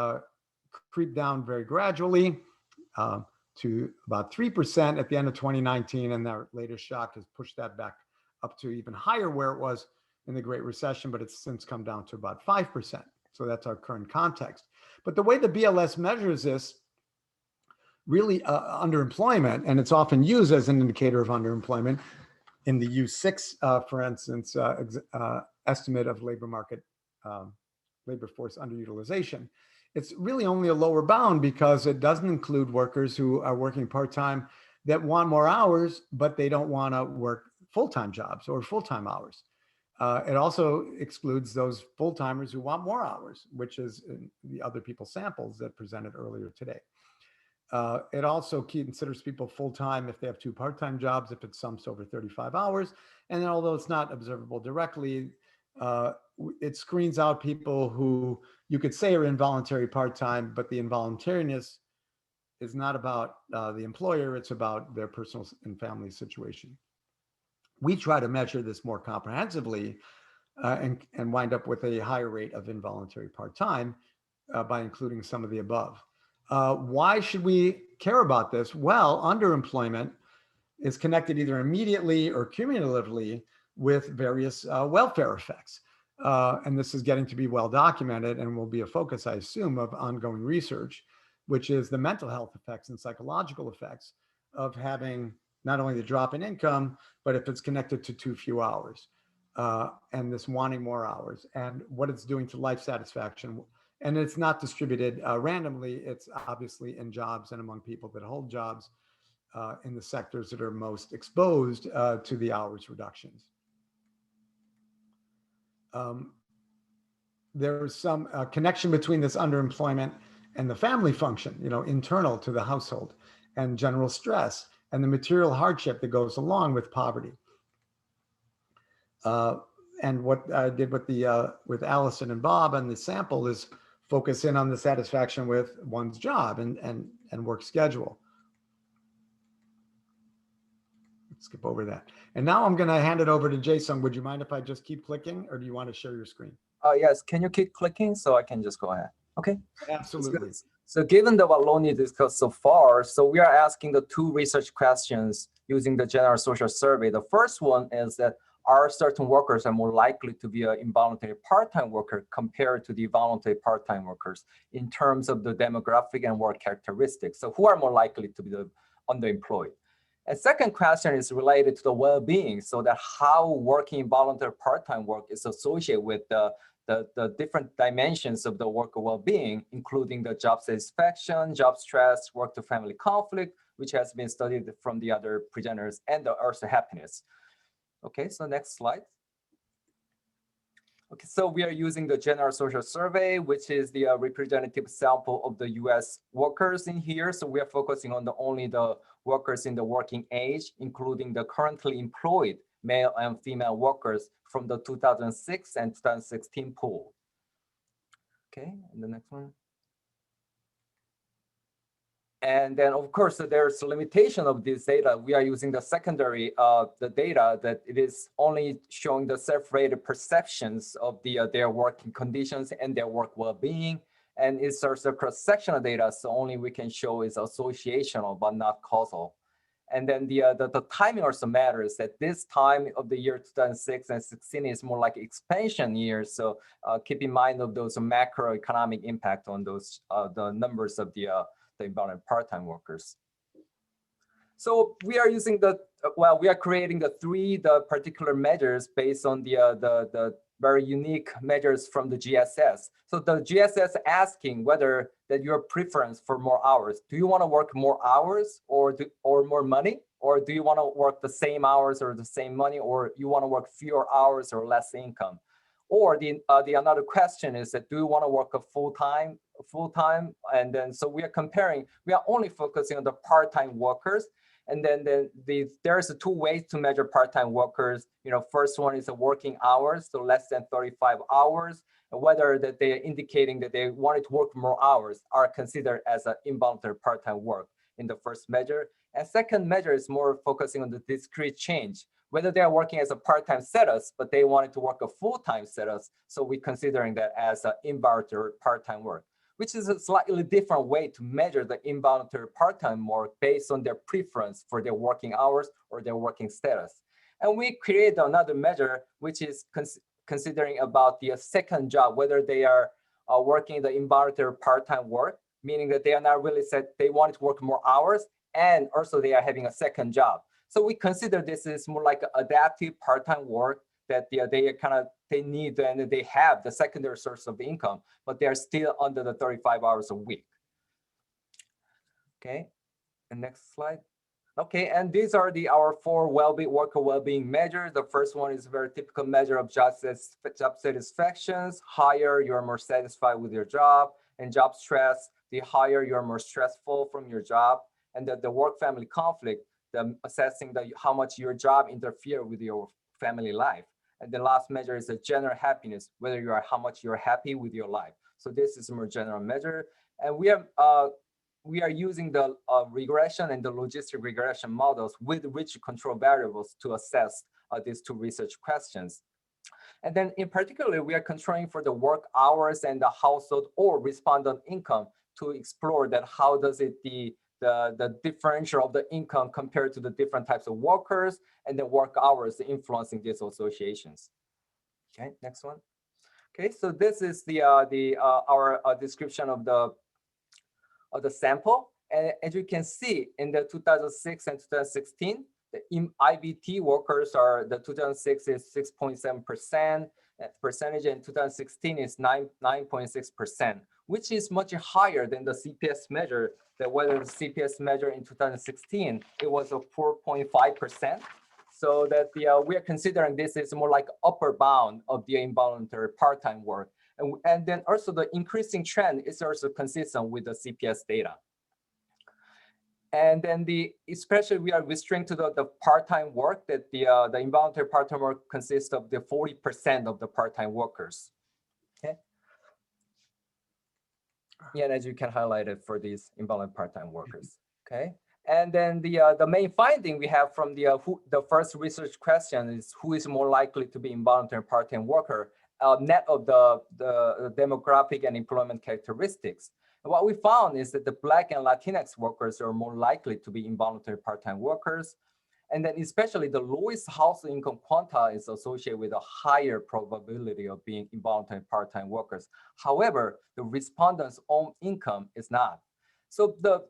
S1: creeped down very gradually to about 3% at the end of 2019. And our latest shock has pushed that back up to even higher where it was in the Great Recession, but it's since come down to about 5%. So that's our current context. But the way the BLS measures this, really underemployment, and it's often used as an indicator of underemployment in the U6, for instance, estimate of labor force underutilization. It's really only a lower bound because it doesn't include workers who are working part-time that want more hours, but they don't want to work full-time jobs or full-time hours. It also excludes those full-timers who want more hours, which is the other people samples that presented earlier today. It also considers people full-time if they have two part-time jobs, if it sums over 35 hours. And then although it's not observable directly, it screens out people who you could say are involuntary part-time, but the involuntariness is not about the employer, it's about their personal and family situation. We try to measure this more comprehensively and wind up with a higher rate of involuntary part-time by including some of the above. Why should we care about this? Well, underemployment is connected either immediately or cumulatively with various welfare effects. And this is getting to be well documented and will be a focus, I assume, of ongoing research, which is the mental health effects and psychological effects of having not only the drop in income, but if it's connected to too few hours, and this wanting more hours, and what it's doing to life satisfaction. And it's not distributed randomly. It's obviously in jobs and among people that hold jobs in the sectors that are most exposed to the hours reductions. There's some connection between this underemployment and the family function, internal to the household, and general stress and the material hardship that goes along with poverty. And what I did with Alison and Bob on the sample is focus in on the satisfaction with one's job and work schedule. Skip over that. And now I'm going to hand it over to Jason. Would you mind if I just keep clicking, or do you want to share your screen?
S7: Yes, can you keep clicking so I can just go ahead? Okay.
S1: Absolutely.
S7: So given what Lonnie discussed so far, so we are asking the two research questions using the general social survey. The first one is that are certain workers are more likely to be an involuntary part-time worker compared to the voluntary part-time workers in terms of the demographic and work characteristics. So who are more likely to be the underemployed? And second question is related to the well-being, so that how working involuntary part-time work is associated with the different dimensions of the worker well-being, including the job satisfaction, job stress, work-to-family conflict, which has been studied from the other presenters, and the also happiness. Okay, so next slide. Okay, so we are using the general social survey, which is the representative sample of the US workers in here. So we are focusing on only the workers in the working age, including the currently employed male and female workers from the 2006 and 2016 pool. Okay, and the next one. And then, of course, there's a limitation of this data. We are using the secondary the data that it is only showing the self-rated perceptions of their working conditions and their work well-being. And it's also cross-sectional data, so only we can show is associational but not causal. And then the timing also matters. At this time of the year 2006 and 16 is more like expansion years. So keep in mind of those macroeconomic impact on those the numbers of the involuntary part-time workers. So we are using we are creating the particular measures based on the very unique measures from the GSS. So the GSS asking whether that your preference for more hours. Do you want to work more hours or more money? Or do you want to work the same hours or the same money? Or you want to work fewer hours or less income? Or the another question is that do you want to work a full-time? And then so we are comparing, we are only focusing on the part-time workers. And then there's two ways to measure part-time workers. First one is the working hours, so less than 35 hours, and whether that they are indicating that they wanted to work more hours are considered as an involuntary part-time work in the first measure. And second measure is more focusing on the discrete change, whether they are working as a part-time status, but they wanted to work a full-time status. So we're considering that as an involuntary part-time work, which is a slightly different way to measure the involuntary part-time work based on their preference for their working hours or their working status. And we create another measure, which is considering about the second job, whether they are working the involuntary part-time work, meaning that they are not really set, they want to work more hours, and also they are having a second job. So we consider this is more like adaptive part-time work that they need and they have the secondary source of income, but they are still under the 35 hours a week. Okay, and next slide. Okay, and these are our four worker well-being measures. The first one is a very typical measure of job satisfactions. Higher, you are more satisfied with your job, and job stress. The higher, you are more stressful from your job, and the work-family conflict. Assessing how much your job interfere with your family life. And the last measure is the general happiness, whether how much you're happy with your life. So this is a more general measure. And we are using the regression and the logistic regression models with rich control variables to assess these two research questions. And then in particular, we are controlling for the work hours and the household or respondent income to explore that how does it the differential of the income compared to the different types of workers, and the work hours influencing these associations. Okay, next one. Okay, so this is our description of the sample. And as you can see, in the 2006 and 2016, the IBT workers are, the 2006 is 6.7% percentage, and 2016 is 9.6%, which is much higher than the CPS measure. That whether the CPS measure in 2016, it was a 4.5%. So that we are considering this is more like upper bound of the involuntary part-time work. And then also the increasing trend is also consistent with the CPS data. And then especially we are restricting to the part-time work, that the involuntary part-time work consists of the 40% of the part-time workers. Okay. Yeah, and as you can highlight it for these involuntary part-time workers. Okay. And then the main finding we have from the first research question is who is more likely to be involuntary part-time worker, net of the demographic and employment characteristics. And what we found is that the Black and Latinx workers are more likely to be involuntary part-time workers. And then especially the lowest household income quantile is associated with a higher probability of being involuntary part-time workers. However, the respondents' own income is not. So the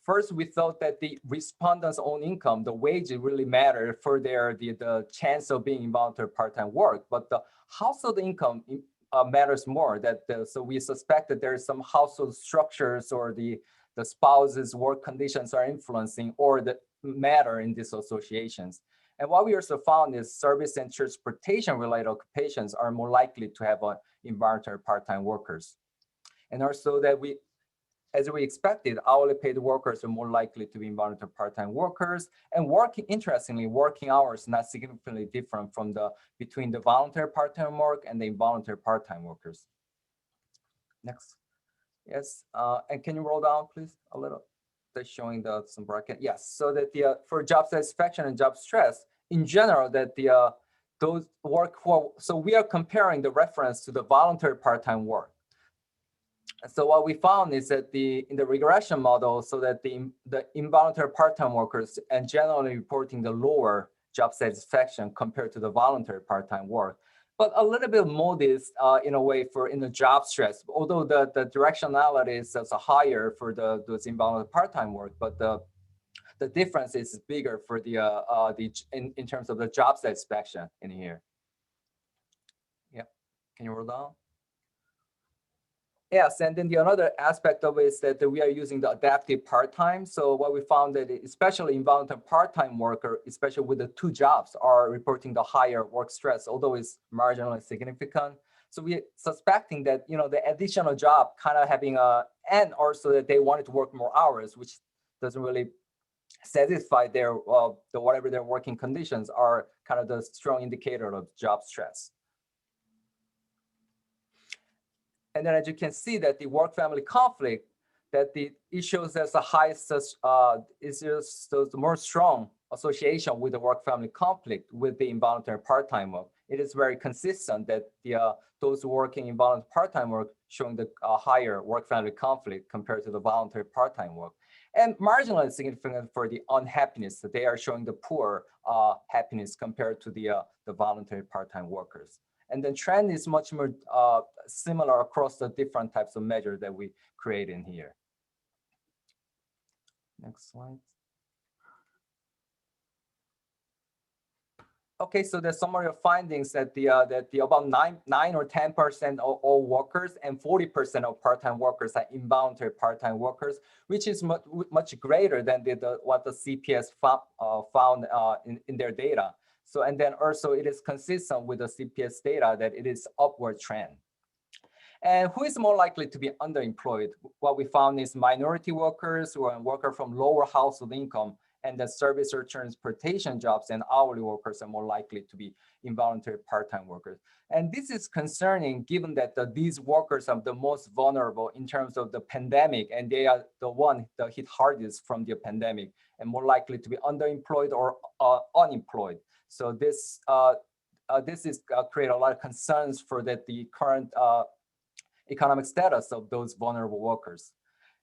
S7: first we thought that the respondents' own income, the wage really mattered for the chance of being involuntary part-time work, but the household income matters more. So we suspect that there is some household structures or the spouse's work conditions are influencing or that matter in these associations. And what we also found is service and transportation related occupations are more likely to have involuntary part-time workers. And also that as we expected, hourly paid workers are more likely to be involuntary part-time workers, and interestingly, working hours not significantly different from between the voluntary part-time work and the involuntary part-time workers. Next, yes, and can you roll down, please, a little? That's showing some bracket. Yes, so that for job satisfaction and job stress in general, that those so we are comparing the reference to the voluntary part-time work. So what we found is that in the regression model, so that the involuntary part-time workers and generally reporting the lower job satisfaction compared to the voluntary part-time work, but a little bit modest in a way in the job stress. Although the directionality is higher for those involuntary part-time work, but the difference is bigger for in terms of the job satisfaction in here. Yeah, can you roll down? Yes, and then the another aspect of it is that we are using the adaptive part-time. So what we found that especially involuntary part-time worker, especially with the two jobs, are reporting the higher work stress, although it's marginally significant. So we're suspecting that the additional job kind of having and also that they wanted to work more hours, which doesn't really satisfy their whatever their working conditions are, kind of the strong indicator of job stress. And then as you can see that the work-family conflict, that it shows as the highest, is the more strong association with the work-family conflict with the involuntary part-time work. It is very consistent that those working involuntary part-time work showing the higher work-family conflict compared to the voluntary part-time work. And marginally significant for the unhappiness, that they are showing the poor happiness compared to the voluntary part-time workers. And the trend is much more similar across the different types of measures that we create in here. Next slide. Okay, so the summary of findings that about 9 or 10% of all workers and 40% of part-time workers are involuntary part-time workers, which is much greater than what the CPS found in their data. So, and then also it is consistent with the CPS data that it is upward trend. And who is more likely to be underemployed? What we found is minority workers who are workers from lower household income, and the service or transportation jobs and hourly workers are more likely to be involuntary part-time workers. And this is concerning given that these workers are the most vulnerable in terms of the pandemic, and they are the one that hit hardest from the pandemic and more likely to be underemployed or unemployed. So this is create a lot of concerns for the current economic status of those vulnerable workers.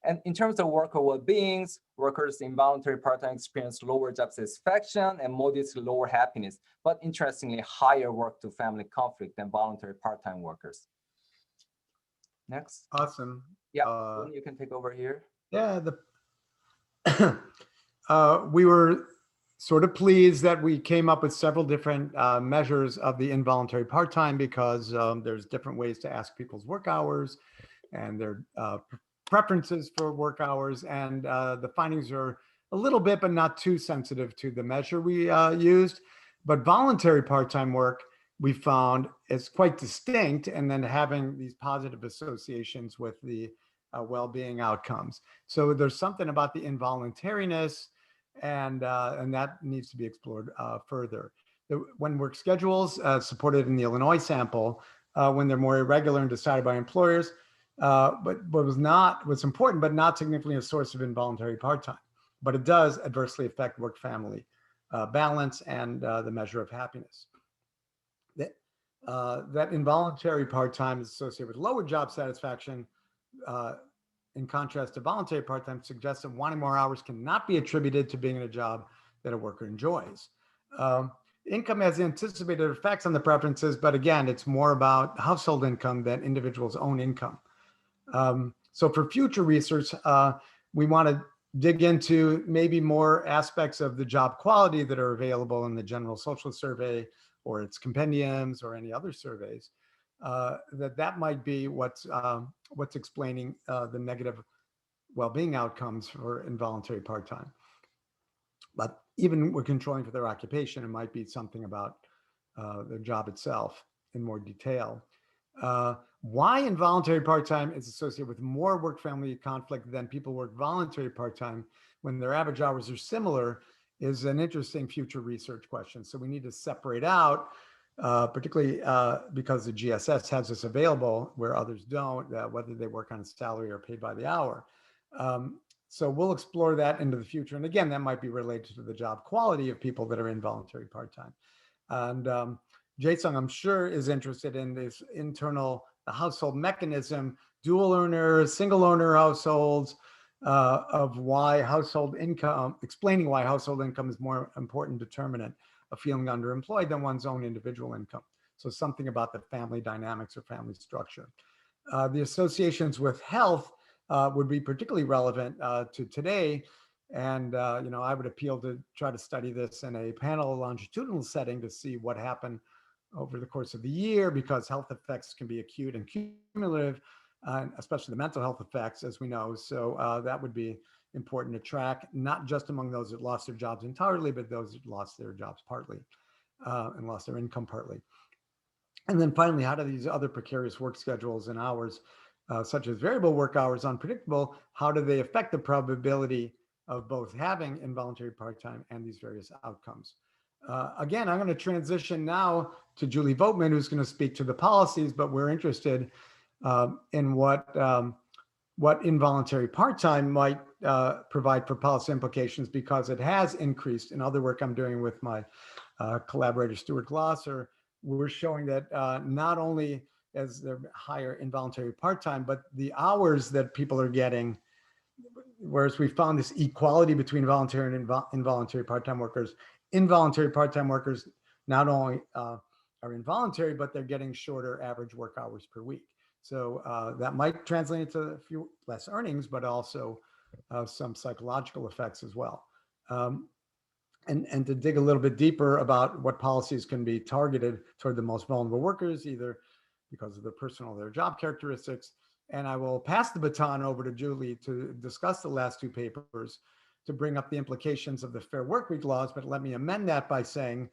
S7: And in terms of worker well-being, workers in voluntary part-time experience lower job satisfaction and modestly lower happiness, but interestingly, higher work-to-family conflict than voluntary part-time workers. Next.
S1: Awesome.
S7: Yeah, Bruno, you can take over here.
S1: Yeah, we were sort of pleased that we came up with several different measures of the involuntary part-time because there's different ways to ask people's work hours and their preferences for work hours. And the findings are a little bit, but not too sensitive to the measure we used. But voluntary part-time work, we found is quite distinct, and then having these positive associations with the well-being outcomes. So there's something about the involuntariness, and that needs to be explored further. When work schedules supported in the Illinois sample, when they're more irregular and decided by employers, but what's important, but not significantly a source of involuntary part-time. But it does adversely affect work-family balance and the measure of happiness. That involuntary part-time is associated with lower job satisfaction. In contrast to voluntary part-time, suggests that wanting more hours cannot be attributed to being in a job that a worker enjoys. Income has anticipated effects on the preferences, but again, it's more about household income than individuals' own income. So for future research, we want to dig into maybe more aspects of the job quality that are available in the General Social Survey or its compendiums or any other surveys. That might be what's explaining the negative well-being outcomes for involuntary part-time. But even we're controlling for their occupation, it might be something about the job itself in more detail. Why involuntary part-time is associated with more work-family conflict than people work voluntary part-time when their average hours are similar is an interesting future research question. So we need to separate out, particularly because the GSS has this available where others don't, whether they work on a salary or paid by the hour. So we'll explore that into the future. And again, that might be related to the job quality of people that are involuntary part-time. And Jae-Sung, I'm sure, is interested in this internal household mechanism, dual earner, single earner households, of why household income, explaining why household income is more important determinant of feeling underemployed than one's own individual income. So something about the family dynamics or family structure. The associations with health would be particularly relevant to today. And I would appeal to try to study this in a panel longitudinal setting to see what happened over the course of the year, because health effects can be acute and cumulative, especially the mental health effects, as we know. So that would be important to track, not just among those that lost their jobs entirely, but those that lost their jobs partly and lost their income partly. And then finally, how do these other precarious work schedules and hours, such as variable work hours, unpredictable, how do they affect the probability of both having involuntary part-time and these various outcomes? Again, I'm going to transition now to Julie Voetman, who's going to speak to the policies, but we're interested in what involuntary part-time might provide for policy implications, because it has increased in other work I'm doing with my collaborator, Stuart Glosser. We're showing that not only as they're higher involuntary part-time, but the hours that people are getting, whereas we found this equality between voluntary and involuntary part-time workers, involuntary part-time workers not only are involuntary, but they're getting shorter average work hours per week. So that might translate into a few less earnings, but also some psychological effects as well. And to dig a little bit deeper about what policies can be targeted toward the most vulnerable workers, either because of their personal or their job characteristics. And I will pass the baton over to Julie to discuss the last two papers to bring up the implications of the Fair Workweek laws. But let me amend that by saying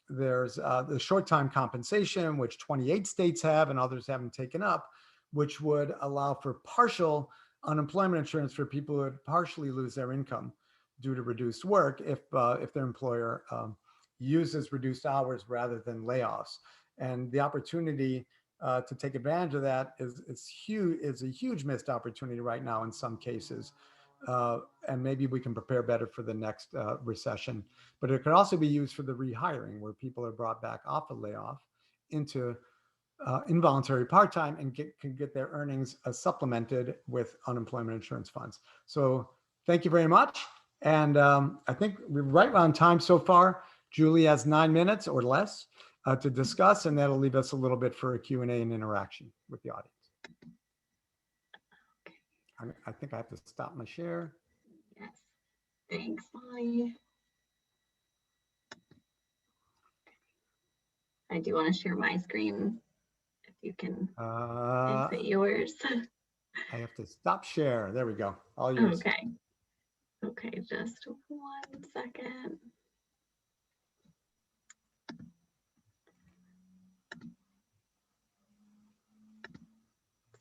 S1: there's the short-time compensation, which 28 states have and others haven't taken up, which would allow for partial unemployment insurance for people who would partially lose their income due to reduced work if their employer uses reduced hours rather than layoffs. And the opportunity to take advantage of that is a huge missed opportunity right now in some cases. And maybe we can prepare better for the next recession. But it could also be used for the rehiring, where people are brought back off a layoff into involuntary part-time and can get their earnings supplemented with unemployment insurance funds. So thank you very much. And I think we're right on time so far. Julie has 9 minutes or less to discuss, and that'll leave us a little bit for a Q&A and interaction with the audience. I think I have to stop my share.
S8: Yes, thanks, Lonnie. I do want to share my screen. If you can exit yours.
S1: I have to stop share. There we go. All yours.
S8: Okay. Okay, just 1 second.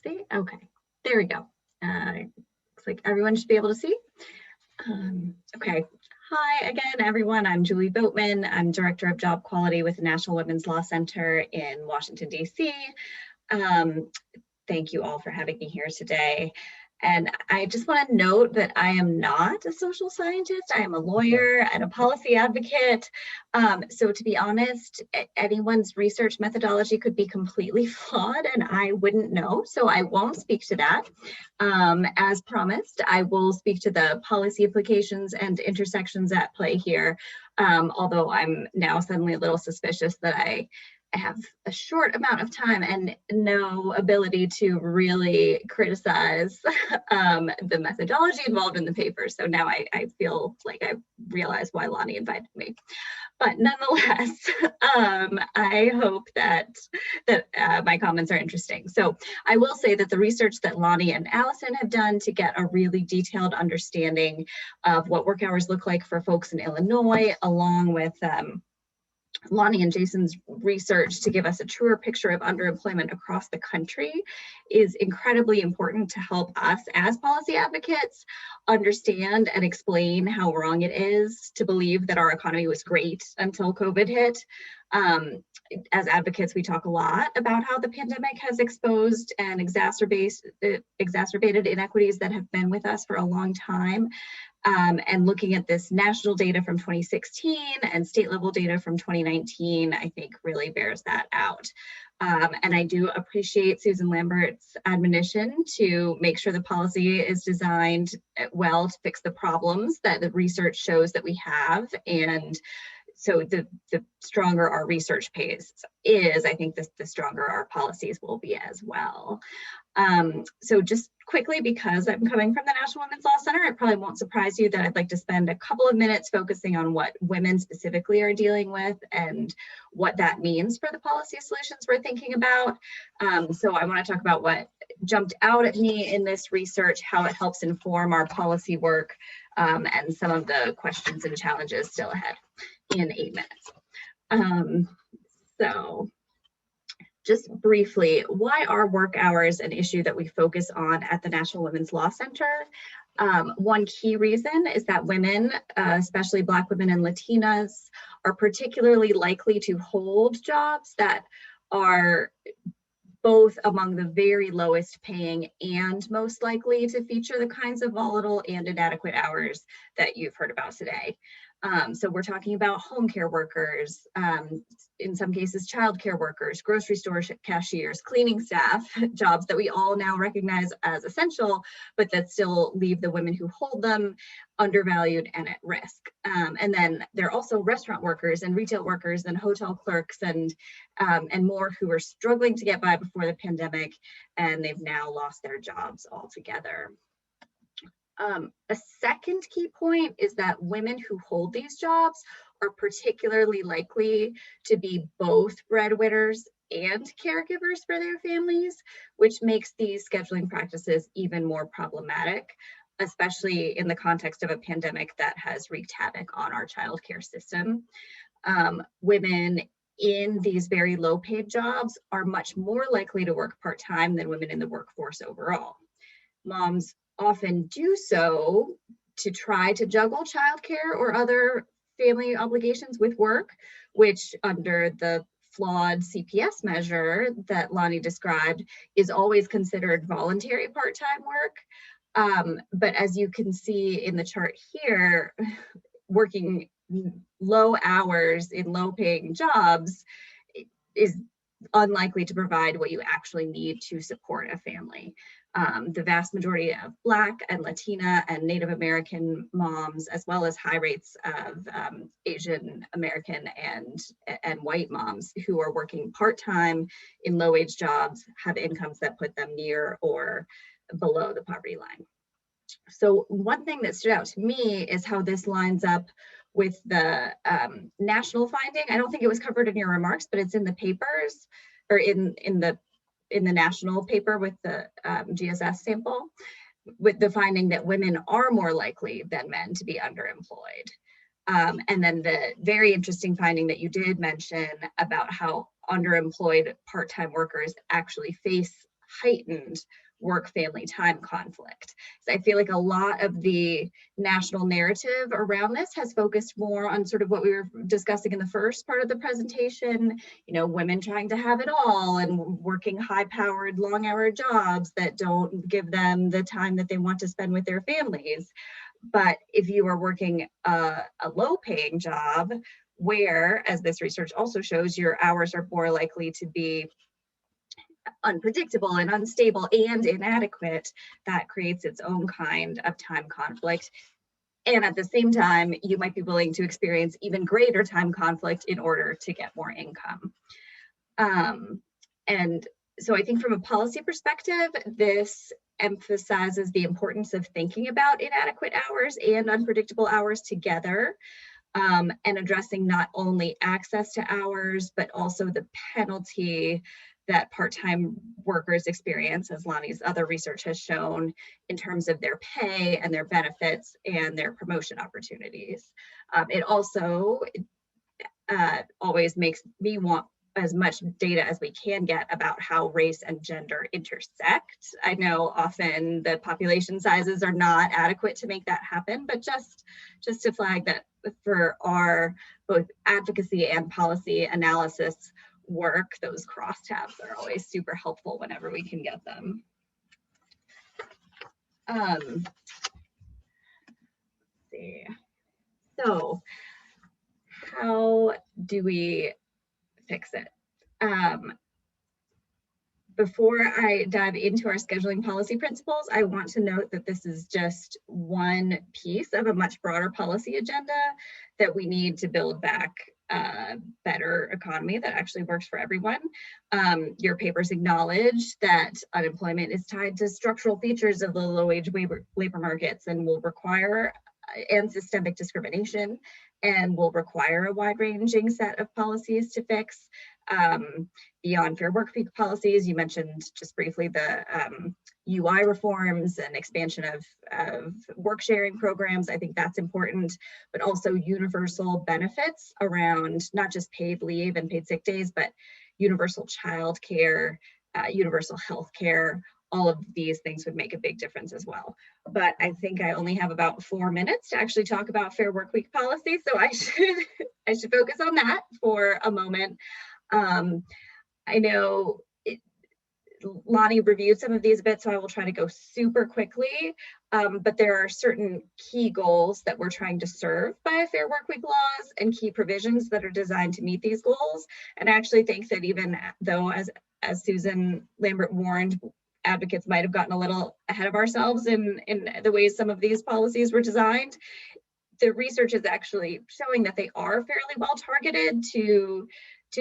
S8: See? Okay, there we go. Looks like everyone should be able to see. Okay. Hi again, everyone. I'm Julie Boatman. I'm Director of Job Quality with the National Women's Law Center in Washington, D.C. Thank you all for having me here today. And I just want to note that I am not a social scientist. I am a lawyer and a policy advocate. So to be honest, anyone's research methodology could be completely flawed and I wouldn't know. So I won't speak to that. As promised, I will speak to the policy implications and intersections at play here. Although I'm now suddenly a little suspicious that I have a short amount of time and no ability to really criticize the methodology involved in the paper. So now I feel like I realize why Lonnie invited me. But nonetheless, I hope that my comments are interesting. So I will say that the research that Lonnie and Alison have done to get a really detailed understanding of what work hours look like for folks in Illinois, along with Lonnie and Jason's research to give us a truer picture of underemployment across the country is incredibly important to help us as policy advocates understand and explain how wrong it is to believe that our economy was great until COVID hit. As advocates, we talk a lot about how the pandemic has exposed and exacerbated inequities that have been with us for a long time. And looking at this national data from 2016 and state level data from 2019, I think really bears that out. And I do appreciate Susan Lambert's admonition to make sure the policy is designed well to fix the problems that the research shows that we have. And so the stronger our research pace is, I think the stronger our policies will be as well. So just quickly, because I'm coming from the National Women's Law Center, it probably won't surprise you that I'd like to spend a couple of minutes focusing on what women specifically are dealing with and what that means for the policy solutions we're thinking about. So I want to talk about what jumped out at me in this research, how it helps inform our policy work, and some of the questions and challenges still ahead in 8 minutes. So just briefly, why are work hours an issue that we focus on at the National Women's Law Center? One key reason is that women, especially Black women and Latinas, are particularly likely to hold jobs that are both among the very lowest paying and most likely to feature the kinds of volatile and inadequate hours that you've heard about today. So we're talking about home care workers, in some cases, childcare workers, grocery store cashiers, cleaning staff, jobs that we all now recognize as essential, but that still leave the women who hold them undervalued and at risk. And then there are also restaurant workers and retail workers and hotel clerks and more who were struggling to get by before the pandemic, and they've now lost their jobs altogether. A second key point is that women who hold these jobs are particularly likely to be both breadwinners and caregivers for their families, which makes these scheduling practices even more problematic, especially in the context of a pandemic that has wreaked havoc on our childcare system. Women in these very low paid jobs are much more likely to work part-time than women in the workforce overall. Moms often do so to try to juggle childcare or other family obligations with work, which under the flawed CPS measure that Lonnie described is always considered voluntary part-time work. But as you can see in the chart here, working low hours in low paying jobs is unlikely to provide what you actually need to support a family. The vast majority of Black and Latina and Native American moms, as well as high rates of Asian American and white moms who are working part-time in low-wage jobs, have incomes that put them near or below the poverty line. So one thing that stood out to me is how this lines up with the national finding. I don't think it was covered in your remarks, but it's in the papers, or in the national paper with the GSS sample, with the finding that women are more likely than men to be underemployed. And then the very interesting finding that you did mention about how underemployed part-time workers actually face heightened work-family time conflict. So I feel like a lot of the national narrative around this has focused more on sort of what we were discussing in the first part of the presentation, you know, women trying to have it all and working high-powered, long-hour jobs that don't give them the time that they want to spend with their families. But if you are working a low-paying job where, as this research also shows, your hours are more likely to be unpredictable and unstable and inadequate, that creates its own kind of time conflict. And at the same time, you might be willing to experience even greater time conflict in order to get more income. And so I think from a policy perspective, this emphasizes the importance of thinking about inadequate hours and unpredictable hours together, and addressing not only access to hours, but also the penalty that part-time workers experience, as Lonnie's other research has shown, in terms of their pay and their benefits and their promotion opportunities. It also always makes me want as much data as we can get about how race and gender intersect. I know often the population sizes are not adequate to make that happen, but just to flag that for our both advocacy and policy analysis work, those crosstabs are always super helpful whenever we can get them. Let's see. So how do we fix it? Before I dive into our scheduling policy principles, I want to note that this is just one piece of a much broader policy agenda that we need to build back a better economy that actually works for everyone. Your papers acknowledge that unemployment is tied to structural features of the low-wage labor markets and will require and systemic discrimination, and will require a wide-ranging set of policies to fix. Beyond fair work week policies, you mentioned just briefly the UI reforms and expansion of work sharing programs. I think that's important, but also universal benefits around not just paid leave and paid sick days, but universal child care, universal health care. All of these things would make a big difference as well. But I think I only have about 4 minutes to actually talk about fair work week policy, so I should focus on that for a moment. I know Lonnie reviewed some of these a bit, so I will try to go super quickly, but there are certain key goals that we're trying to serve by fair work week laws and key provisions that are designed to meet these goals. And I actually think that even though, as Susan Lambert warned, advocates might have gotten a little ahead of ourselves in the ways some of these policies were designed, the research is actually showing that they are fairly well targeted to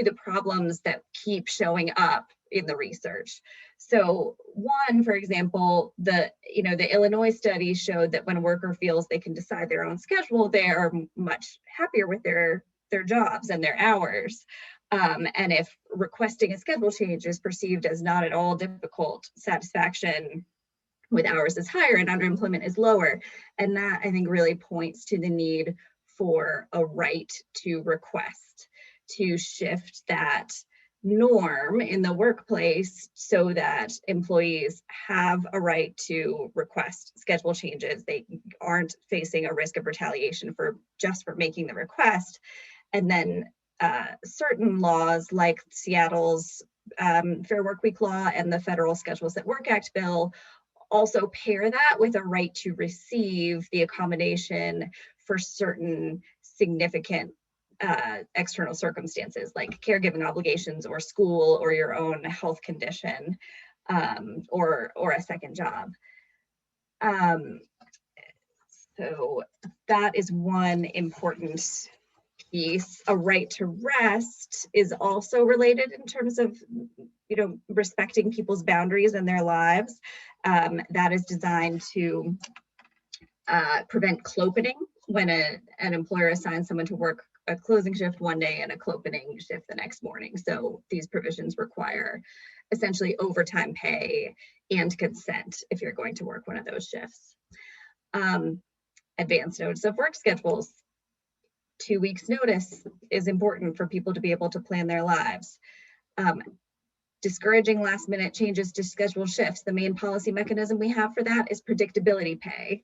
S8: the problems that keep showing up in the research. So one, for example, the Illinois study showed that when a worker feels they can decide their own schedule, they are much happier with their jobs and their hours. And if requesting a schedule change is perceived as not at all difficult, satisfaction with hours is higher and underemployment is lower. And that, I think, really points to the need for a right to request, to shift that norm in the workplace so that employees have a right to request schedule changes. They aren't facing a risk of retaliation for making the request. And then certain laws like Seattle's Fair Work Week law and the Federal Schedules at Work Act bill also pair that with a right to receive the accommodation for certain significant external circumstances like caregiving obligations or school or your own health condition, or a second job. So that is one important piece. A right to rest is also related in terms of, you know, respecting people's boundaries in their lives. That is designed to prevent clopening when an employer assigns someone to work a closing shift one day and a clopening shift the next morning. So these provisions require essentially overtime pay and consent if you're going to work one of those shifts. Advance notice of work schedules. 2 weeks notice is important for people to be able to plan their lives. Discouraging last minute changes to schedule shifts. The main policy mechanism we have for that is predictability pay.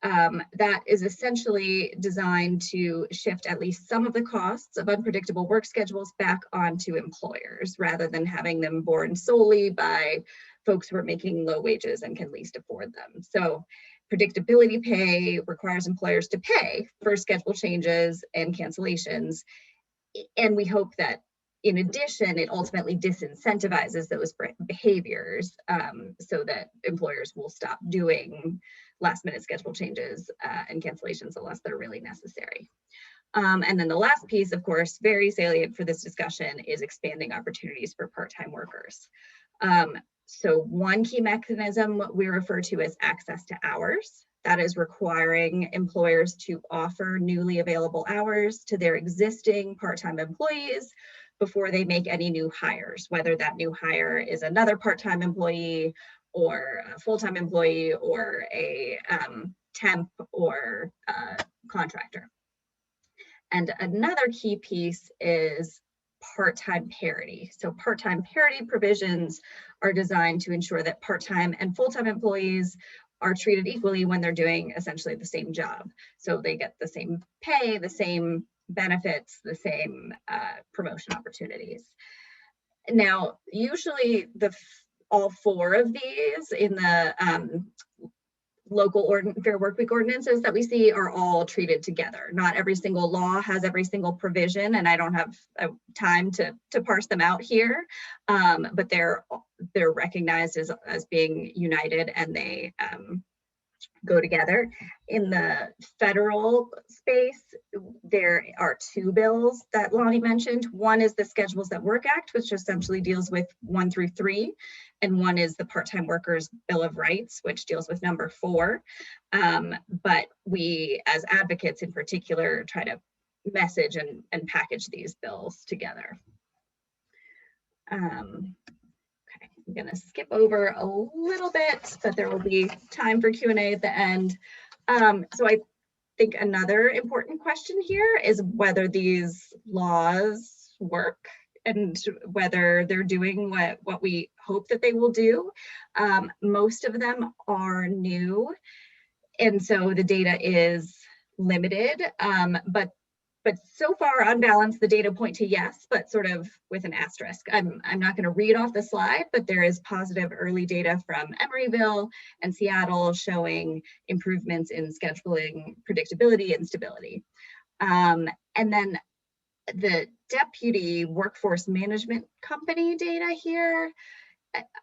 S8: That is essentially designed to shift at least some of the costs of unpredictable work schedules back onto employers rather than having them borne solely by folks who are making low wages and can least afford them. So predictability pay requires employers to pay for schedule changes and cancellations. And we hope that in addition, it ultimately disincentivizes those behaviors so that employers will stop doing last minute schedule changes and cancellations unless they're really necessary. And then the last piece, of course, very salient for this discussion is expanding opportunities for part-time workers. So one key mechanism we refer to as access to hours. That is requiring employers to offer newly available hours to their existing part-time employees before they make any new hires, whether that new hire is another part-time employee or a full-time employee or a temp or contractor. And another key piece is part-time parity. So part-time parity provisions are designed to ensure that part-time and full-time employees are treated equally when they're doing essentially the same job. So they get the same pay, the same benefits, the same promotion opportunities. Now, usually all four of these in the local Fair Workweek ordinances that we see are all treated together. Not every single law has every single provision, and I don't have time to parse them out here, but they're recognized as being united, and they go together. In the federal space, there are two bills that Lonnie mentioned. One is the Schedules That Work Act, which essentially deals with 1 through 3, and one is the Part-Time Workers Bill of Rights, which deals with number 4. But we, as advocates in particular, try to message and package these bills together. I'm going to skip over a little bit, but there will be time for Q&A at the end. So I think another important question here is whether these laws work and whether they're doing what we hope that they will do. Most of them are new, and so the data is limited, but so far on balance, the data point to yes, but sort of with an asterisk. I'm not going to read off the slide, but there is positive early data from Emeryville and Seattle showing improvements in scheduling predictability and stability. And then the Deputy Workforce Management Company data here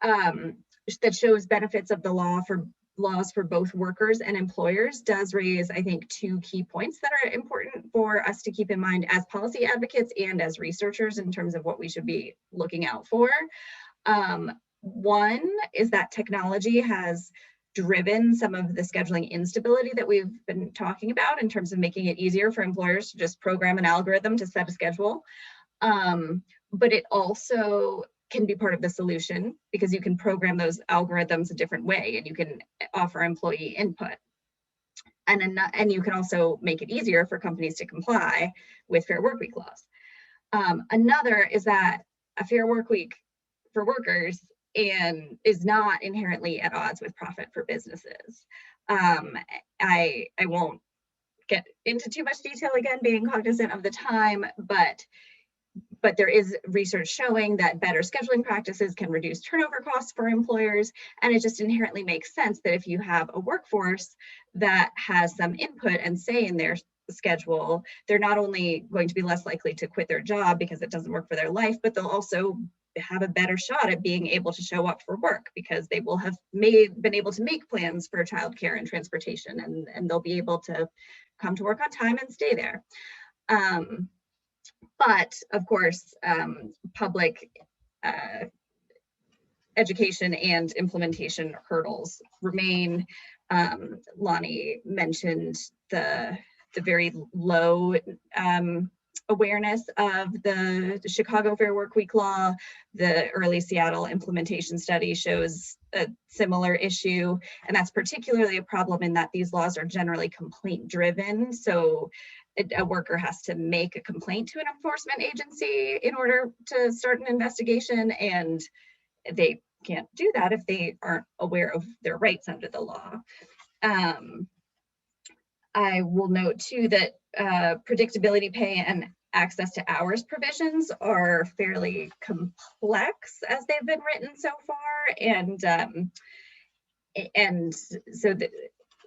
S8: that shows benefits of the laws for both workers and employers does raise, I think, 2 key points that are important for us to keep in mind as policy advocates and as researchers in terms of what we should be looking out for. One is that technology has driven some of the scheduling instability that we've been talking about in terms of making it easier for employers to just program an algorithm to set a schedule. But it also can be part of the solution because you can program those algorithms a different way and you can offer employee input. And you can also make it easier for companies to comply with Fair Workweek laws. Another is that a fair workweek for workers is not inherently at odds with profit for businesses. I won't get into too much detail again, being cognizant of the time, but there is research showing that better scheduling practices can reduce turnover costs for employers. And it just inherently makes sense that if you have a workforce that has some input and say in their schedule, they're not only going to be less likely to quit their job because it doesn't work for their life, but they'll also have a better shot at being able to show up for work because they will have been able to make plans for childcare and transportation, and they'll be able to come to work on time and stay there. But of course, public education and implementation hurdles remain. Lonnie mentioned the very low awareness of the Chicago Fair Workweek law. The early Seattle implementation study shows a similar issue, and that's particularly a problem in that these laws are generally complaint driven. So a worker has to make a complaint to an enforcement agency in order to start an investigation, and they can't do that if they aren't aware of their rights under the law. I will note too that predictability pay and access to hours provisions are fairly complex as they've been written so far, and so the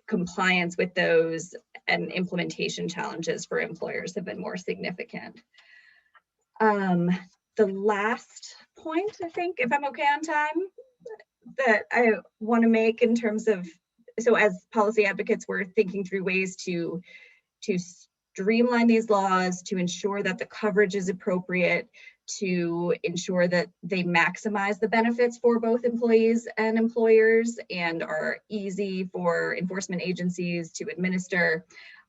S8: compliance with those and implementation challenges for employers have been more significant. The last point, I think, if I'm okay on time, that I want to make in terms of, so as policy advocates, we're thinking through ways to streamline these laws, to ensure that the coverage is appropriate, to ensure that they maximize the benefits for both employees and employers and are easy for enforcement agencies to administer.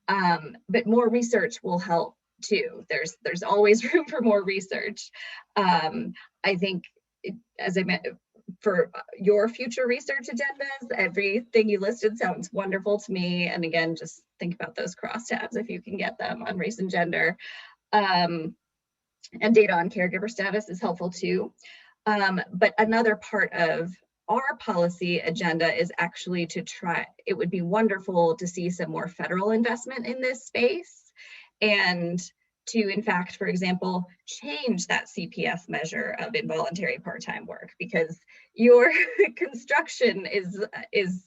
S8: But more research will help too. There's always room for more research. I think, as I mentioned, for your future research agendas, everything you listed sounds wonderful to me. And again, just think about those crosstabs if you can get them on race and gender. And data on caregiver status is helpful too. But another part of our policy agenda is actually to try, it would be wonderful to see some more federal investment in this space, and to, in fact, for example, change that CPS measure of involuntary part-time work, because your construction is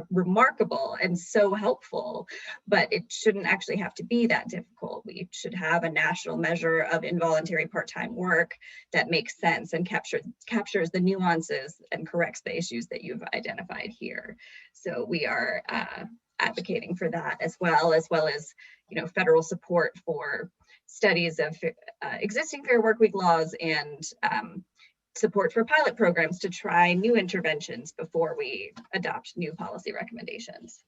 S8: remarkable and so helpful, but it shouldn't actually have to be that difficult. We should have a national measure of involuntary part-time work that makes sense and captures the nuances and corrects the issues that you've identified here. So we are advocating for that as well as federal support for studies of existing Fair Workweek laws and support for pilot programs to try new interventions before we adopt new policy recommendations.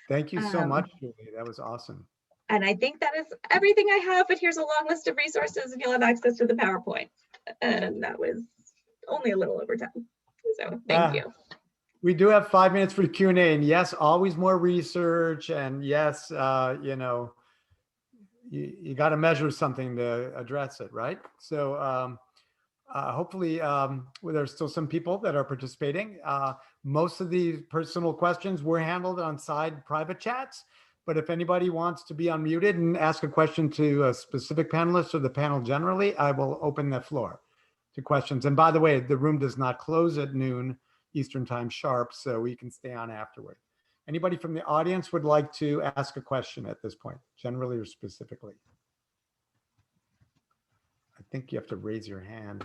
S1: Thank you so much, Julie. That was awesome.
S8: And I think that is everything I have, but here's a long list of resources and you'll have access to the PowerPoint. And that was only a little over time. So thank you.
S1: We do have 5 minutes for the Q&A, and yes, always more research, and yes, you got to measure something to address it, right? So hopefully there's still some people that are participating. Most of the personal questions were handled on side private chats, but if anybody wants to be unmuted and ask a question to a specific panelist or the panel generally, I will open the floor to questions. And by the way, the room does not close at noon Eastern time sharp, so we can stay on afterward. Anybody from the audience would like to ask a question at this point, generally or specifically? I think you have to raise your hand.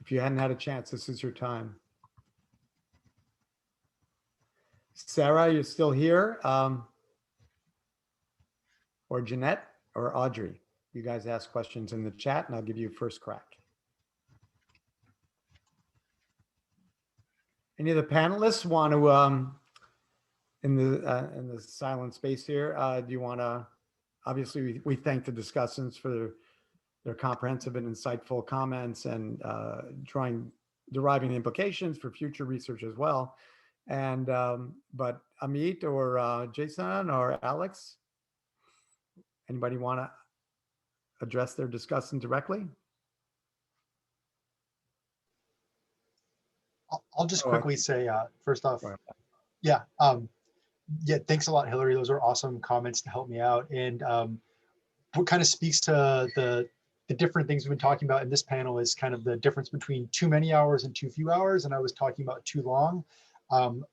S1: If you hadn't had a chance, this is your time. Sarah, you're still here? Or Jeanette or Audrey? You guys ask questions in the chat and I'll give you first crack. Any of the panelists want to, in the silent space here, do you want to, obviously we thank the discussants for their comprehensive and insightful comments and deriving implications for future research as well. And, but Amit or Jason or Alex, anybody want to address their discussant directly?
S4: I'll just quickly say, first off, yeah, thanks a lot, Hillary. Those are awesome comments to help me out. And what kind of speaks to the the different things we've been talking about in this panel is kind of the difference between too many hours and too few hours, and I was talking about too long.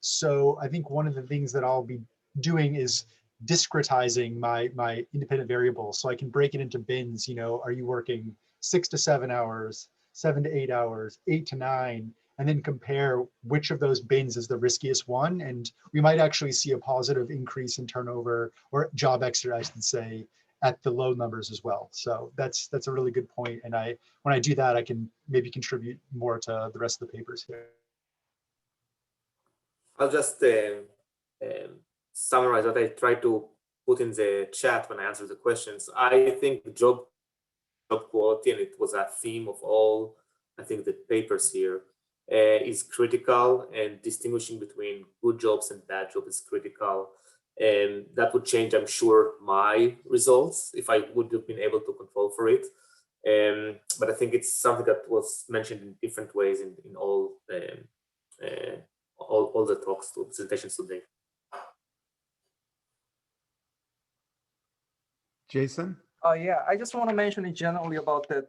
S4: So I think one of the things that I'll be doing is discretizing my independent variables, so I can break it into bins. Are you working 6 to 7 hours, 7 to 8 hours, 8 to 9, and then compare which of those bins is the riskiest one. And we might actually see a positive increase in turnover or job exit, I should say, at the low numbers as well. So that's a really good point. And when I do that, I can maybe contribute more to the rest of the papers here.
S2: I'll just summarize what I tried to put in the chat when I answered the questions. I think job quality, and it was a theme of all, I think, the papers here, is critical, and distinguishing between good jobs and bad jobs is critical. And that would change, I'm sure, my results if I would have been able to control for it. But I think it's something that was mentioned in different ways in all the talks, presentations today.
S1: Jason?
S7: Yeah, I just want to mention generally about that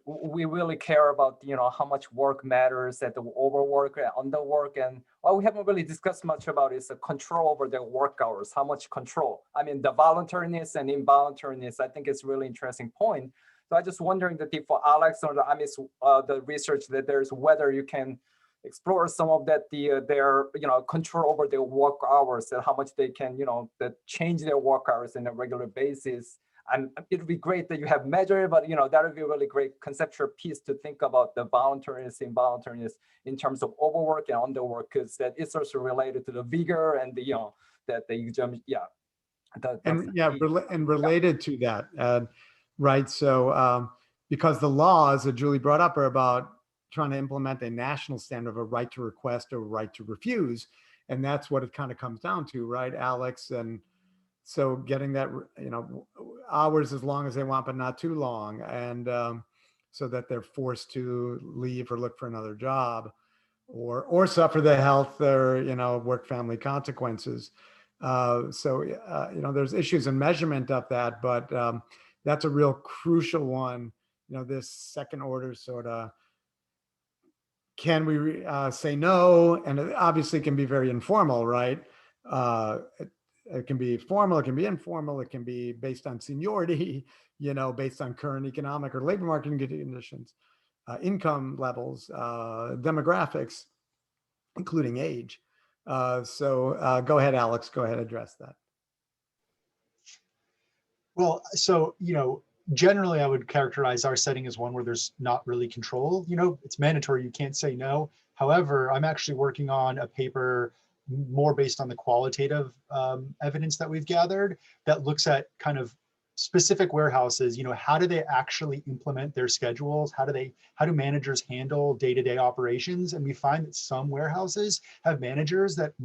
S7: we really care about how much work matters, that the overwork, underwork, and what we haven't really discussed much about is the control over their work hours. How much control? I mean, the voluntariness and involuntariness. I think it's a really interesting point. So I just wondering that for Alex or Amit's the research that there's whether you can explore some of that their control over their work hours and how much they can that change their work hours on a regular basis. And it would be great that you have measured, but that would be a really great conceptual piece to think about the voluntariness, involuntariness in terms of overwork and underwork, because that is also related to the vigor and
S1: and related to that, right? So because the laws that Julie brought up are about trying to implement a national standard of a right to request or right to refuse, and that's what it kind of comes down to, right, Alex? And so getting that, hours as long as they want, but not too long. And so that they're forced to leave or look for another job or suffer the health or, work family consequences. There's issues in measurement of that, but that's a real crucial one. This second order sort of, can we say no? And it obviously can be very informal, right? It can be formal, it can be informal, it can be based on seniority, based on current economic or labor market conditions, income levels, demographics, including age. So go ahead, Alex, go ahead, address that.
S4: Well, so, generally I would characterize our setting as one where there's not really control. It's mandatory, you can't say no. However, I'm actually working on a paper more based on the qualitative evidence that we've gathered that looks at kind of specific warehouses, how do they actually implement their schedules? How do managers handle day-to-day operations? And we find that some warehouses have managers that much